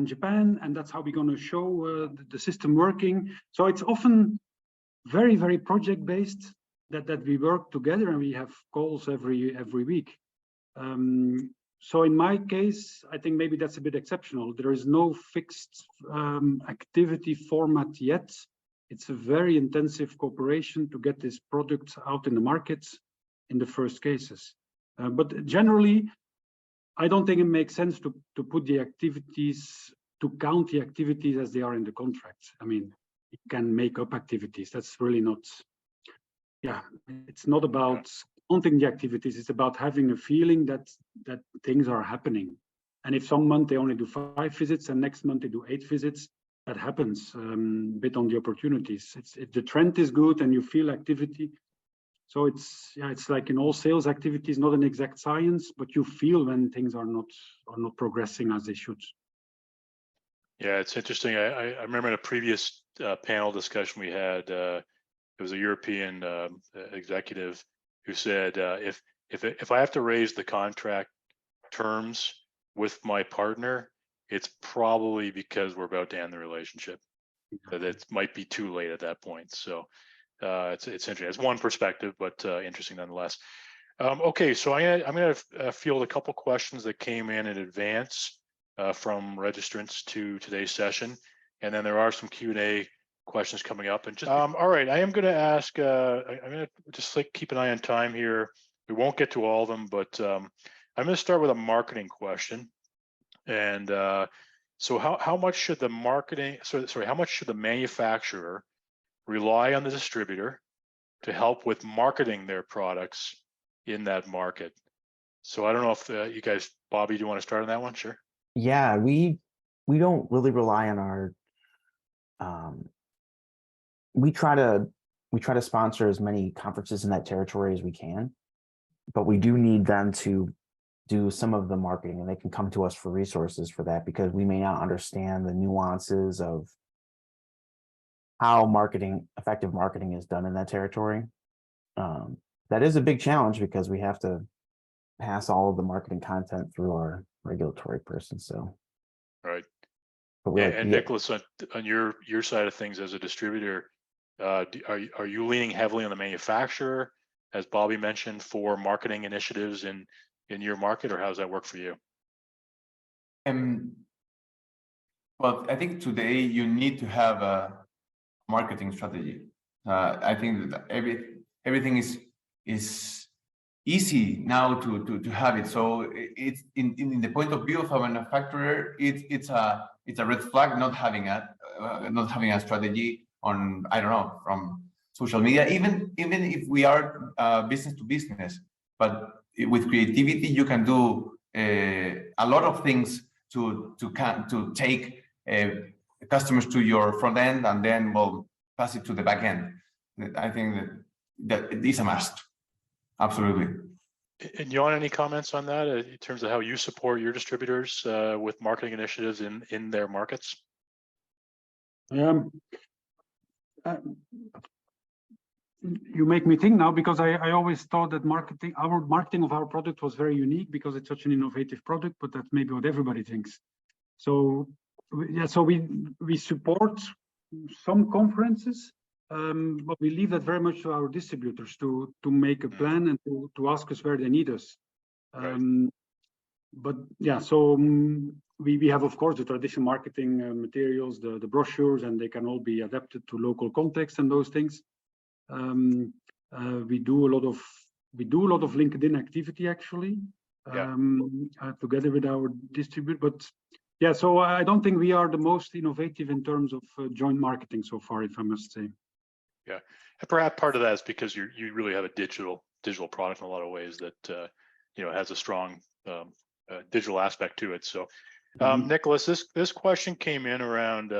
Japan, and that's how we're going to show the system working. So it's often very, very project based that we work together, and we have calls every week. So in my case, I think maybe that's a bit exceptional. There is no fixed activity format yet. It's a very intensive cooperation to get this product out in the markets in the first cases. But generally, I don't think it makes sense to put the activities, to count the activities as they are in the contract. I mean, you can make up activities. That's really not, it's not about counting the activities. It's about having a feeling that things are happening. And if some month they only do 5 visits and next month they do 8 visits, that happens a bit on the opportunities. The trend is good and you feel activity. So it's like in all sales activities, not an exact science, but you feel when things are not progressing as they should. Yeah, it's interesting. I remember in a previous panel discussion we had, it was a European executive who said, if I have to raise the contract terms with my partner, it's probably because we're about to end the relationship. That it might be too late at that point. So it's interesting. It's one perspective, but interesting nonetheless. Okay, so I'm going to field a couple questions that came in advance from registrants to today's session, and then there are some Q&A questions coming up. And just all right, I am going to ask. I'm going to just keep an eye on time here. We won't get to all of them, but I'm going to start with a marketing question. And so how much should the how much should the manufacturer rely on the distributor to help with marketing their products in that market? So I don't know if you guys, Bobby, do you want to start on that one? Sure. Yeah, we don't really rely on our we try to sponsor as many conferences in that territory as we can, but we do need them to do some of the marketing, and they can come to us for resources for that, because we may not understand the nuances of how effective marketing is done in that territory. That is a big challenge, because we have to pass all of the marketing content through our regulatory person. So, Right. but And Nicolás, on your side of things as a distributor, are you leaning heavily on the manufacturer, as Bobby mentioned, for marketing initiatives in your market, or how does that work for you? Well, I think today you need to have a marketing strategy. I think that everything is easy now to have it. So it's in the point of view of a manufacturer, it's a red flag not having a strategy on, I don't know, from social media, even if we are business to business. But with creativity, you can do a lot of things to take customers to your front end, and then we'll pass it to the back end. I think that it is a must. Absolutely. And Jan, any comments on that in terms of how you support your distributors with marketing initiatives in their markets? You make me think now, because I always thought that our marketing of our product was very unique because it's such an innovative product, but that's maybe what everybody thinks. So yeah, so we support some conferences, but we leave that very much to our distributors to make a plan and to ask us where they need us. Right. But yeah, so we have, of course, the traditional marketing materials, the brochures, and they can all be adapted to local context and those things. We do a lot of LinkedIn activity, actually, together with our distributor. But yeah, so I don't think we are the most innovative in terms of joint marketing so far, if I must say. Yeah, and perhaps part of that is because you really have a digital product in a lot of ways that has a strong digital aspect to it. So, Nicolás, this question came in around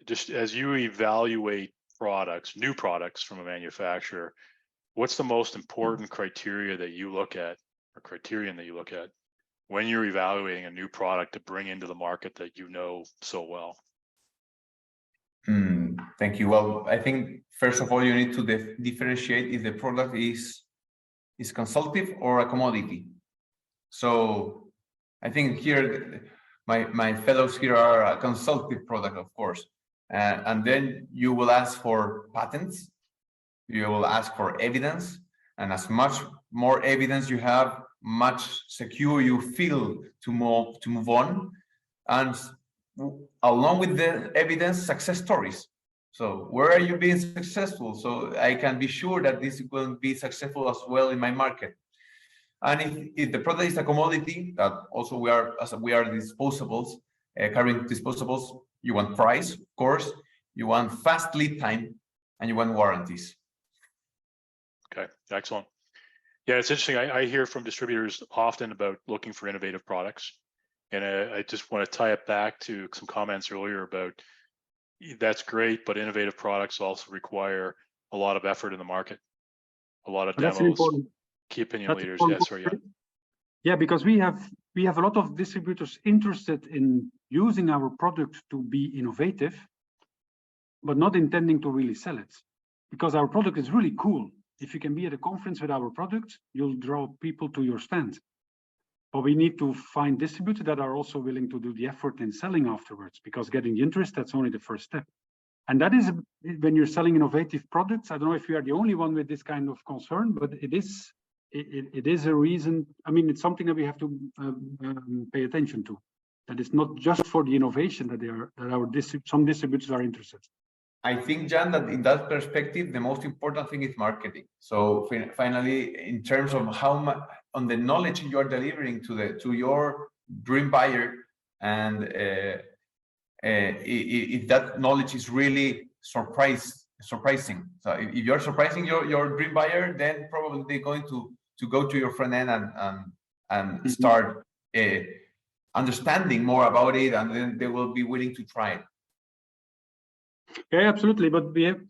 just as you evaluate new products from a manufacturer, what's the most important criteria that you look at, or criterion that you look at, when you're evaluating a new product to bring into the market that you know so well? Thank you. Well, I think first of all, you need to differentiate if the product is consultative or a commodity. So I think here my fellows here are a consultative product, of course. And then you will ask for patents, you will ask for evidence, and as much more evidence you have, much secure you feel to move on. And along with the evidence, success stories. So where are you being successful? So I can be sure that this will be successful as well in my market. And if the product is a commodity, that also we are disposables, carrying disposables, you want price, of course, you want fast lead time, and you want warranties. Okay, excellent. Yeah, it's interesting. I hear from distributors often about looking for innovative products. And I just want to tie it back to some comments earlier about that's great, but innovative products also require a lot of effort in the market, a lot of demos, key opinion leaders. Yes, sorry, yeah. Yeah, because we have a lot of distributors interested in using our product to be innovative, but not intending to really sell it, because our product is really cool. If you can be at a conference with our product, you'll draw people to your stand. But we need to find distributors that are also willing to do the effort in selling afterwards, because getting the interest, that's only the first step. And that is when you're selling innovative products. I don't know if we are the only one with this kind of concern, but it is a reason. I mean, it's something that we have to pay attention to. That it's not just for the innovation that some distributors are interested. I think, Jan, that in that perspective, the most important thing is marketing. So finally, in terms of how much on the knowledge you are delivering to your dream buyer, and if that knowledge is really surprising. So if you're surprising your dream buyer, then probably they're going to go to your front end and start understanding more about it, and then they will be willing to try it. Yeah, absolutely. But we have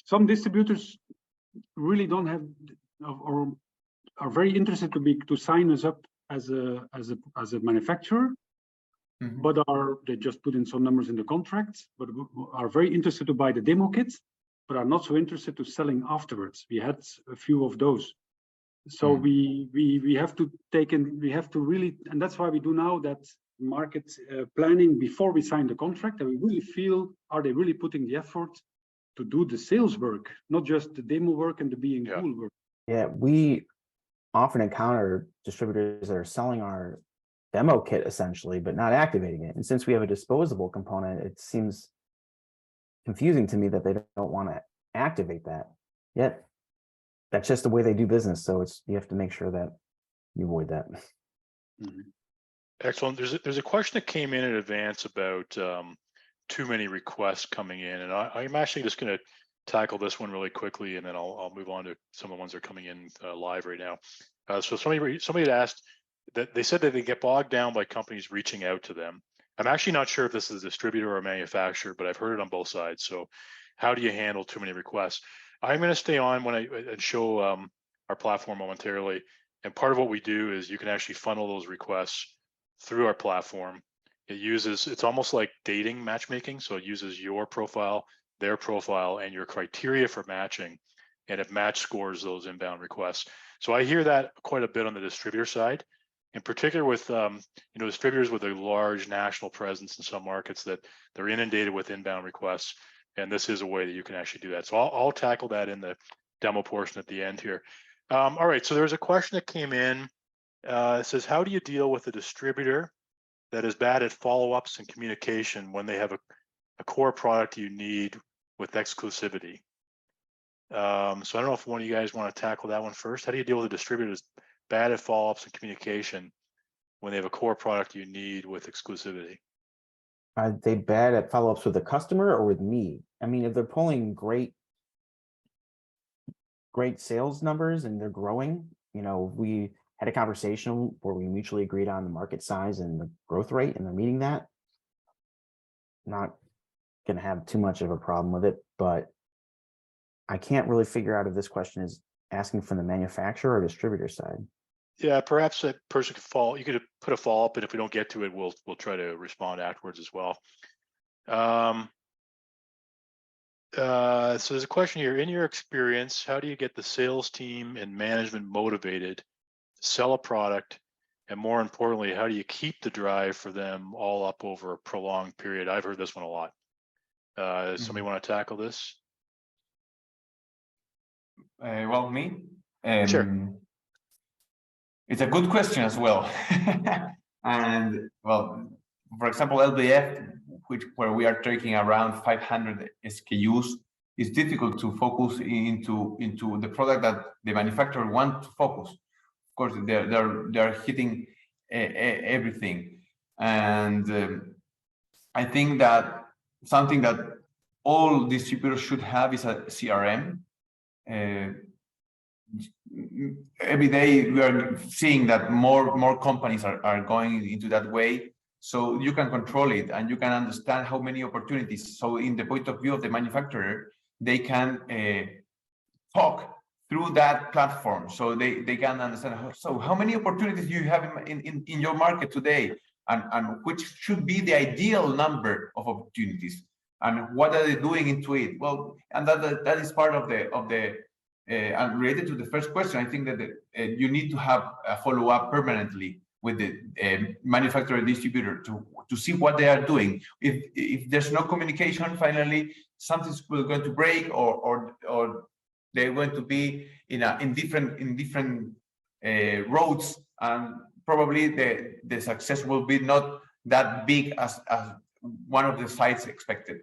some distributors really don't have or are very interested to sign us up as a manufacturer, but they just put in some numbers in the contracts, but are very interested to buy the demo kits, but are not so interested to selling afterwards. We had a few of those. So we have to take in, we have to really, and that's why we do now that market planning before we sign the contract, and we really feel, are they really putting the effort to do the sales work, not just the demo work and the being cool work. Yeah, we often encounter distributors that are selling our demo kit essentially, but not activating it. And since we have a disposable component, it seems confusing to me that they don't want to activate that. Yet that's just the way they do business. So you have to make sure that you avoid that. Excellent. There's a question that came in advance about too many requests coming in, and I'm actually just going to tackle this one really quickly, and then I'll move on to some of the ones that are coming in live right now. So somebody had asked that they said that they get bogged down by companies reaching out to them. I'm actually not sure if this is a distributor or a manufacturer, but I've heard it on both sides. So how do you handle too many requests? I'm going to stay on and show our platform momentarily. And part of what we do is you can actually funnel those requests through our platform. It's almost like dating matchmaking. So it uses your profile, their profile, and your criteria for matching, and it match scores those inbound requests. So I hear that quite a bit on the distributor side, in particular with distributors with a large national presence in some markets that they're inundated with inbound requests, and this is a way that you can actually do that. So I'll tackle that in the demo portion at the end here. All right, so there's a question that came in. It says, how do you deal with a distributor that is bad at follow-ups and communication when they have a core product you need with exclusivity? So I don't know if one of you guys want to tackle that one first. How do you deal with a distributor that's bad at follow-ups and communication when they have a core product you need with exclusivity? Are they bad at follow-ups with the customer or with me? I mean, if they're pulling great sales numbers and they're growing, we had a conversation where we mutually agreed on the market size and the growth rate, and they're meeting that. Not going to have too much of a problem with it, but I can't really figure out if this question is asking from the manufacturer or distributor side. Yeah, perhaps that person could follow. You could put a follow-up, and if we don't get to it, we'll try to respond afterwards as well. So there's a question here. In your experience, how do you get the sales team and management motivated to sell a product? And more importantly, how do you keep the drive for them all up over a prolonged period? I've heard this one a lot. Somebody want to tackle this? Well, me? Sure. It's a good question as well. And well, for example, LBF, where we are taking around 500 SKUs, it's difficult to focus into the product that the manufacturer wants to focus. Of course, they're hitting everything, and I think that something that all distributors should have is a CRM. Every day we are seeing that more companies are going into that way, so you can control it and you can understand how many opportunities. So in the point of view of the manufacturer, they can talk through that platform, so they can understand how many opportunities you have in your market today, and which should be the ideal number of opportunities, and what are they doing into it. Well, and that is part of the and related to the first question, I think that you need to have a follow-up permanently with the manufacturer distributor to see what they are doing. If there's no communication, finally something's going to break, or they're going to be in different roads, and probably the success will be not that big as one of the sites expected.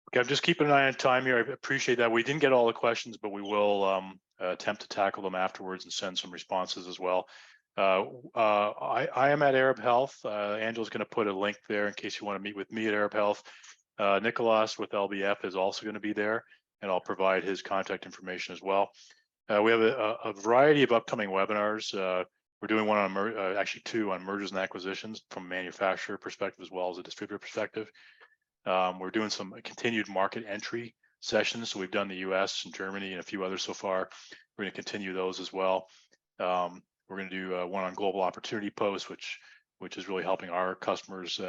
Okay, I'm just keeping an eye on time here. I appreciate that. We didn't get all the questions, but we will attempt to tackle them afterwards and send some responses as well. I am at Arab Health. Angela's going to put a link there in case you want to meet with me at Arab Health. Nicolás with LBF is also going to be there, and I'll provide his contact information as well. We have a variety of upcoming webinars. We're doing one on actually two on mergers and acquisitions from a manufacturer perspective as well as a distributor perspective. We're doing some continued market entry sessions. So we've done the US and Germany and a few others so far. We're going to continue those as well. We're going to do one on global opportunity posts, which is really helping our customers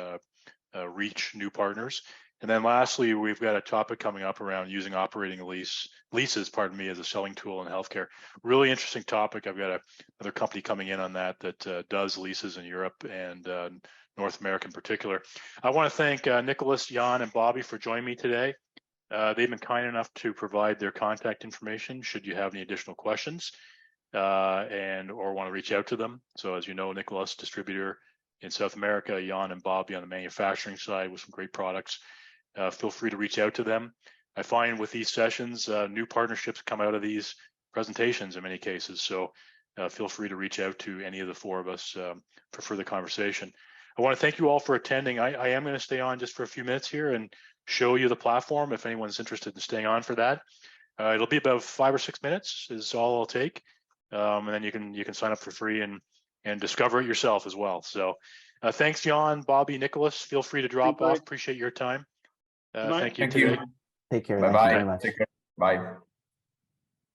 reach new partners. And then lastly, we've got a topic coming up around using operating leases, as a selling tool in healthcare. Really interesting topic. I've got another company coming in on that does leases in Europe and North America in particular. I want to thank Nicolás, Jan, and Bobby for joining me today. They've been kind enough to provide their contact information should you have any additional questions or want to reach out to them. So as you know, Nicolás, distributor in South America, Jan and Bobby on the manufacturing side with some great products. Feel free to reach out to them. I find with these sessions, new partnerships come out of these presentations in many cases. So feel free to reach out to any of the four of us for further conversation. I want to thank you all for attending. I am going to stay on just for a few minutes here and show you the platform if anyone's interested in staying on for that. It'll be about 5 or 6 minutes is all it'll take. And then you can sign up for free and discover it yourself as well. So thanks, Jan, Bobby, Nicolás. Feel free to drop off. Appreciate your time. Thank you. Thank you. Take care. Bye-bye. Thank you very much. Take care. Bye.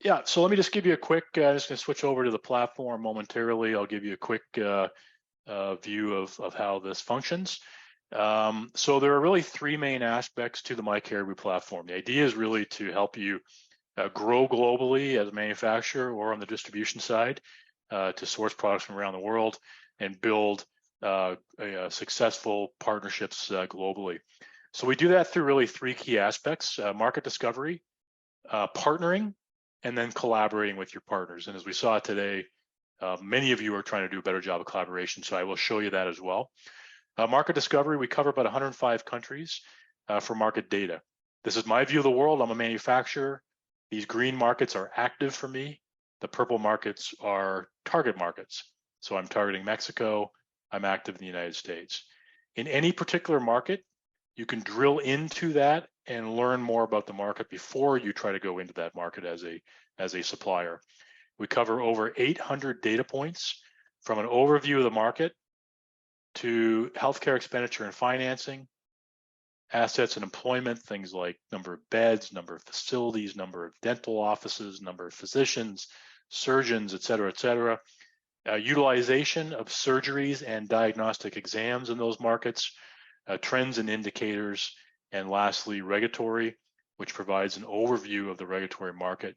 Yeah, so let me just give you a quick, I'm just going to switch over to the platform momentarily. I'll give you a quick view of how this functions. So there are really three main aspects to the myCaribou platform. The idea is really to help you grow globally as a manufacturer or on the distribution side to source products from around the world and build successful partnerships globally. So we do that through really three key aspects: market discovery, partnering, and then collaborating with your partners. And as we saw today, many of you are trying to do a better job of collaboration, so I will show you that as well. Market discovery, we cover about 105 countries for market data. This is my view of the world. I'm a manufacturer. These green markets are active for me. The purple markets are target markets. So I'm targeting Mexico. I'm active in the United States. In any particular market, you can drill into that and learn more about the market before you try to go into that market as a supplier. We cover over 800 data points from an overview of the market to healthcare expenditure and financing, assets and employment, things like number of beds, number of facilities, number of dental offices, number of physicians, surgeons, et cetera, utilization of surgeries and diagnostic exams in those markets, trends and indicators, and lastly, regulatory, which provides an overview of the regulatory market.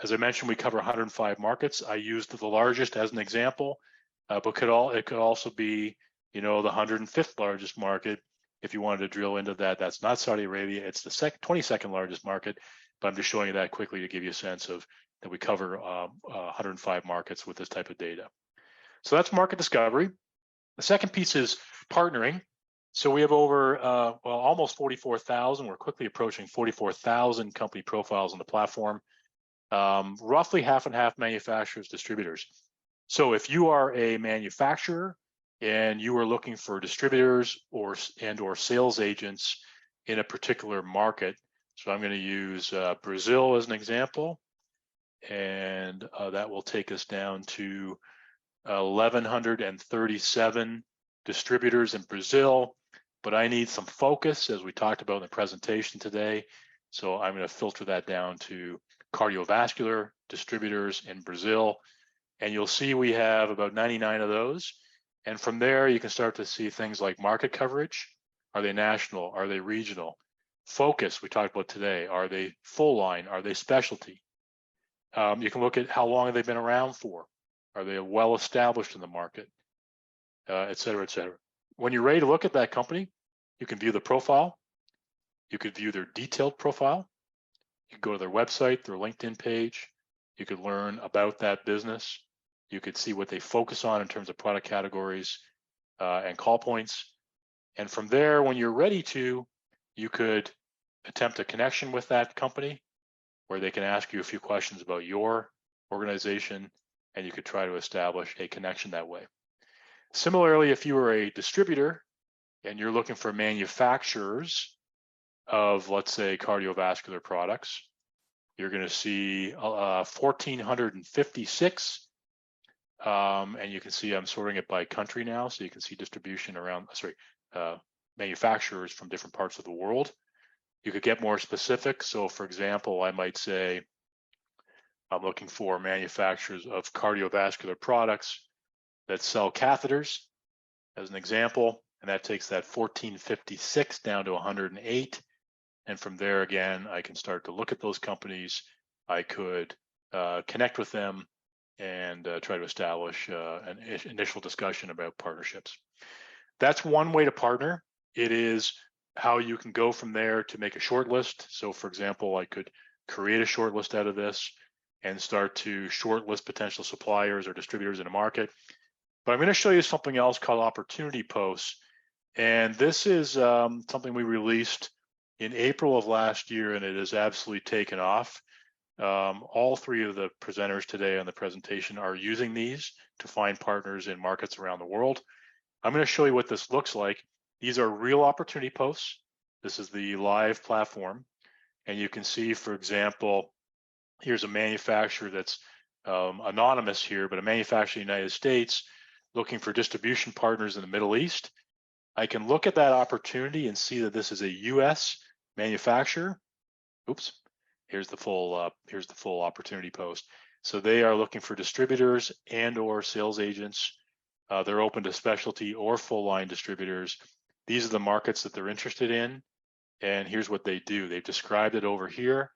As I mentioned, we cover 105 markets. I used the largest as an example, but it could also be, the 105th largest market. If you wanted to drill into that, that's not Saudi Arabia. It's the 22nd largest market, but I'm just showing you that quickly to give you a sense of that we cover 105 markets with this type of data. So that's market discovery. The second piece is partnering. So we have over, almost 44,000. We're quickly approaching 44,000 company profiles on the platform. Roughly half and half manufacturers, distributors. So if you are a manufacturer and you are looking for distributors or sales agents in a particular market, so I'm going to use Brazil as an example, and that will take us down to 1,137 distributors in Brazil. But I need some focus, as we talked about in the presentation today. So I'm going to filter that down to cardiovascular distributors in Brazil. And you'll see we have about 99 of those. And from there, you can start to see things like market coverage. Are they national? Are they regional? Focus, we talked about today. Are they full line? Are they specialty? You can look at how long have they been around for. Are they well established in the market? Et cetera, et cetera. When you're ready to look at that company, you can view the profile. You could view their detailed profile. You could go to their website, their LinkedIn page. You could learn about that business. You could see what they focus on in terms of product categories and call points. And from there, when you're ready to, you could attempt a connection with that company where they can ask you a few questions about your organization, and you could try to establish a connection that way. Similarly, if you are a distributor and you're looking for manufacturers of, let's say, cardiovascular products, you're going to see 1,456. And you can see I'm sorting it by country now. So you can see distribution around, manufacturers from different parts of the world. You could get more specific. So for example, I might say, I'm looking for manufacturers of cardiovascular products that sell catheters as an example, and that takes that 1,456 down to 108. And from there, again, I can start to look at those companies. I could connect with them and try to establish an initial discussion about partnerships. That's one way to partner. It is how you can go from there to make a short list. So for example, I could create a short list out of this and start to shortlist potential suppliers or distributors in a market. But I'm going to show you something else called opportunity posts. And this is something we released in April of last year, and it has absolutely taken off. All three of the presenters today on the presentation are using these to find partners in markets around the world. I'm going to show you what this looks like. These are real opportunity posts. This is the live platform. And you can see, for example, here's a manufacturer that's anonymous here, but a manufacturer in the United States looking for distribution partners in the Middle East. I can look at that opportunity and see that this is a US manufacturer. Oops, here's the full opportunity post. So they are looking for distributors and or sales agents. They're open to specialty or full line distributors. These are the markets that they're interested in. And here's what they do. They've described it over here.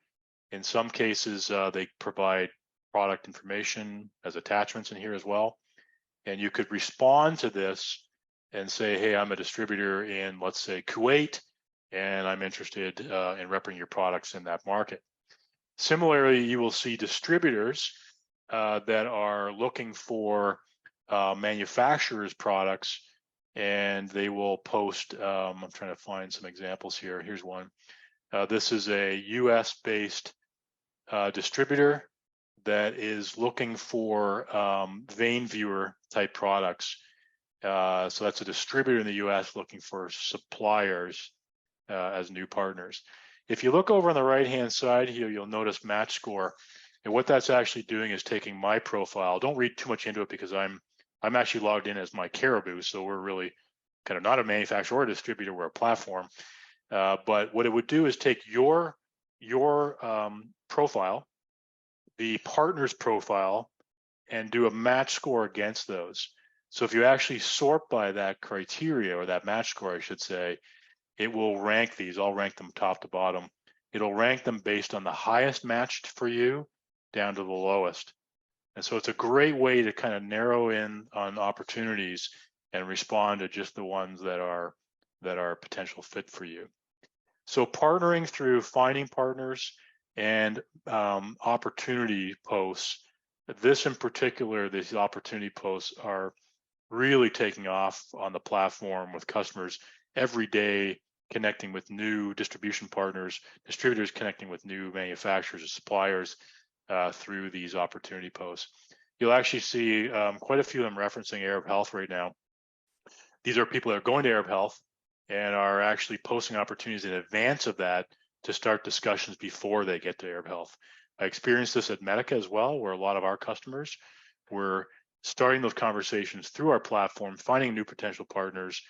In some cases, they provide product information as attachments in here as well. And you could respond to this and say, hey, I'm a distributor in, let's say, Kuwait, and I'm interested in repping your products in that market. Similarly, you will see distributors that are looking for manufacturers' products, and they will post, I'm trying to find some examples here. Here's one. This is a US-based distributor that is looking for vein viewer type products. So that's a distributor in the US looking for suppliers as new partners. If you look over on the right-hand side here, you'll notice match score. And what that's actually doing is taking my profile. Don't read too much into it because I'm actually logged in as myCaribou, so we're really kind of not a manufacturer or a distributor, we're a platform. But what it would do is take your profile, the partner's profile, and do a match score against those. So if you actually sort by that criteria, or that match score, I should say, it will rank these. I'll rank them top to bottom. It'll rank them based on the highest matched for you down to the lowest. And so it's a great way to kind of narrow in on opportunities and respond to just the ones that are potential fit for you. So partnering through finding partners and opportunity posts, this in particular, these opportunity posts are really taking off on the platform with customers every day, connecting with new distribution partners, distributors connecting with new manufacturers or suppliers through these opportunity posts. You'll actually see quite a few of them referencing Arab Health right now. These are people that are going to Arab Health and are actually posting opportunities in advance of that to start discussions before they get to Arab Health. I experienced this at Medica as well, where a lot of our customers were starting those conversations through our platform, finding new potential partners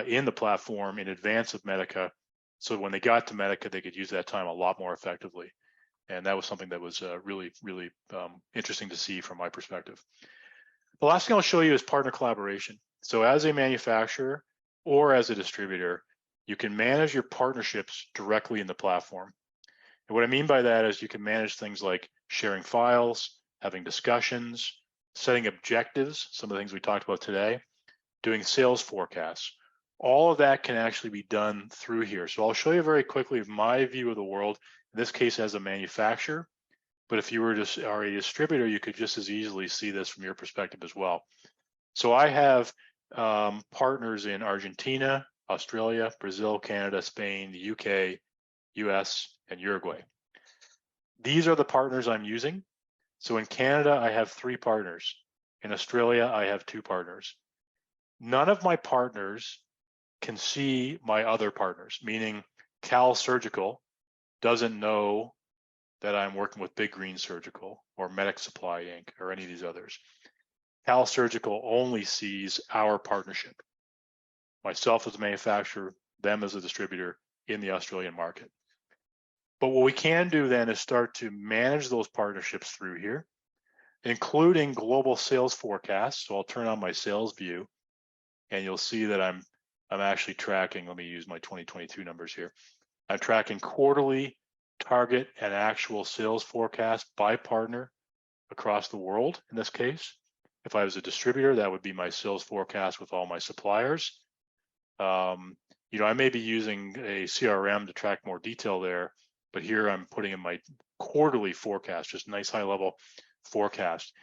in the platform in advance of Medica. So when they got to Medica, they could use that time a lot more effectively. And that was something that was really interesting to see from my perspective. The last thing I'll show you is partner collaboration. So as a manufacturer or as a distributor, you can manage your partnerships directly in the platform. And what I mean by that is you can manage things like sharing files, having discussions, setting objectives, some of the things we talked about today, doing sales forecasts. All of that can actually be done through here. So I'll show you very quickly my view of the world, in this case as a manufacturer, but if you were just are a distributor, you could just as easily see this from your perspective as well. So I have partners in Argentina, Australia, Brazil, Canada, Spain, the UK, US, and Uruguay. These are the partners I'm using. So in Canada, I have 3 partners. In Australia, I have 2 partners. None of my partners can see my other partners, meaning Cal Surgical doesn't know that I'm working with Big Green Surgical or Medic Supply Inc. or any of these others. Cal Surgical only sees our partnership. Myself as a manufacturer, them as a distributor in the Australian market. But what we can do then is start to manage those partnerships through here, including global sales forecasts. So I'll turn on my sales view and you'll see that I'm actually tracking, let me use my 2022 numbers here. I'm tracking quarterly target and actual sales forecast by partner across the world in this case. If I was a distributor, that would be my sales forecast with all my suppliers. I may be using a CRM to track more detail there, but here I'm putting in my quarterly forecast, just nice high level forecast.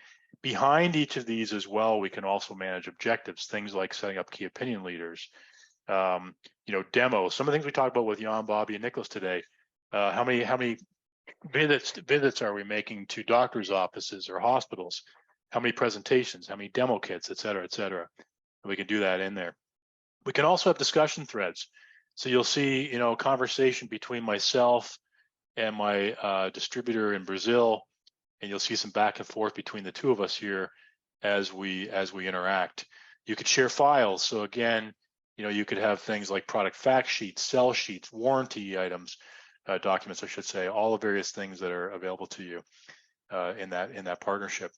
Behind each of these as well, we can also manage objectives, things like setting up key opinion leaders, demos, some of the things we talked about with Jan, Bobby, and Nicholas today. How many visits are we making to doctors' offices or hospitals? How many presentations, how many demo kits, et cetera, et cetera. And we can do that in there. We can also have discussion threads. So you'll see, conversation between myself and my distributor in Brazil, and you'll see some back and forth between the two of us here as we interact. You could share files. So again, you could have things like product fact sheets, sell sheets, warranty items, documents, I should say, all the various things that are available to you in that partnership.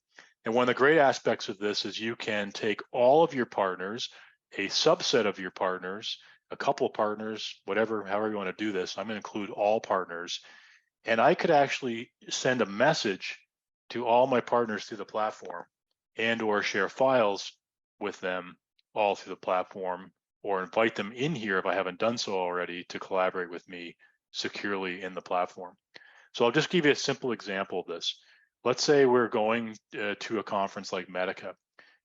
And one of the great aspects of this is you can take all of your partners, a subset of your partners, a couple of partners, however you want to do this. I'm going to include all partners, and I could actually send a message to all my partners through the platform and or share files with them all through the platform, or invite them in here if I haven't done so already to collaborate with me securely in the platform. So I'll just give you a simple example of this. Let's say we're going to a conference like Medica,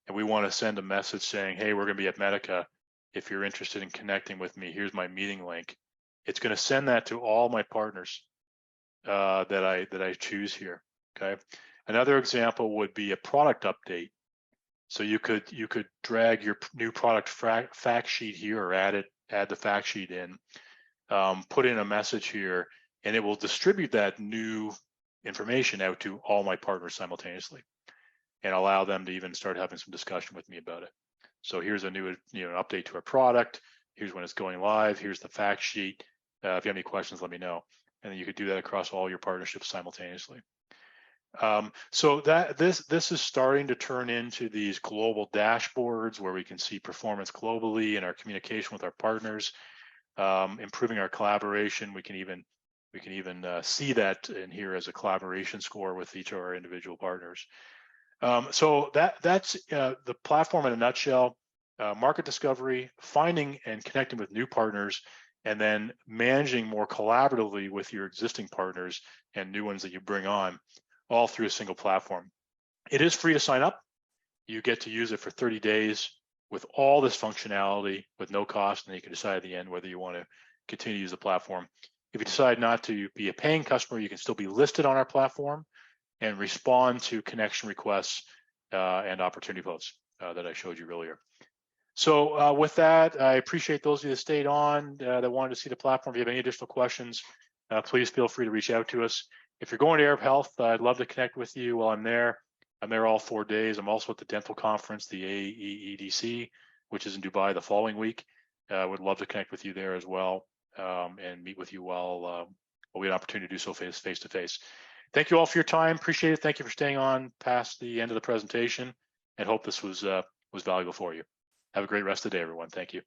and we want to send a message saying, hey, we're going to be at Medica. If you're interested in connecting with me, here's my meeting link. It's going to send that to all my partners that I choose here. Okay. Another example would be a product update. So you could drag your new product fact sheet here, or add the fact sheet in, put in a message here, and it will distribute that new information out to all my partners simultaneously, and allow them to even start having some discussion with me about it. So here's a new update to our product. Here's when it's going live. Here's the fact sheet. If you have any questions, let me know. And then you could do that across all your partnerships simultaneously. So this is starting to turn into these global dashboards where we can see performance globally in our communication with our partners, improving our collaboration. We can even see that in here as a collaboration score with each of our individual partners. So that's the platform in a nutshell. Market discovery, finding and connecting with new partners, and then managing more collaboratively with your existing partners and new ones that you bring on, all through a single platform. It is free to sign up. You get to use it for 30 days with all this functionality with no cost, and then you can decide at the end whether you want to continue to use the platform. If you decide not to be a paying customer, you can still be listed on our platform and respond to connection requests and opportunity posts that I showed you earlier. So with that, I appreciate those of you that stayed on, that wanted to see the platform. If you have any additional questions, please feel free to reach out to us. If you're going to Arab Health, I'd love to connect with you while I'm there. I'm there all 4 days. I'm also at the dental conference, the AEEDC, which is in Dubai the following week. Would love to connect with you there as well, and meet with you while we have an opportunity to do so face to face. Thank you all for your time. Appreciate it. Thank you for staying on past the end of the presentation, and hope this was valuable for you. Have a great rest of the day, everyone. Thank you.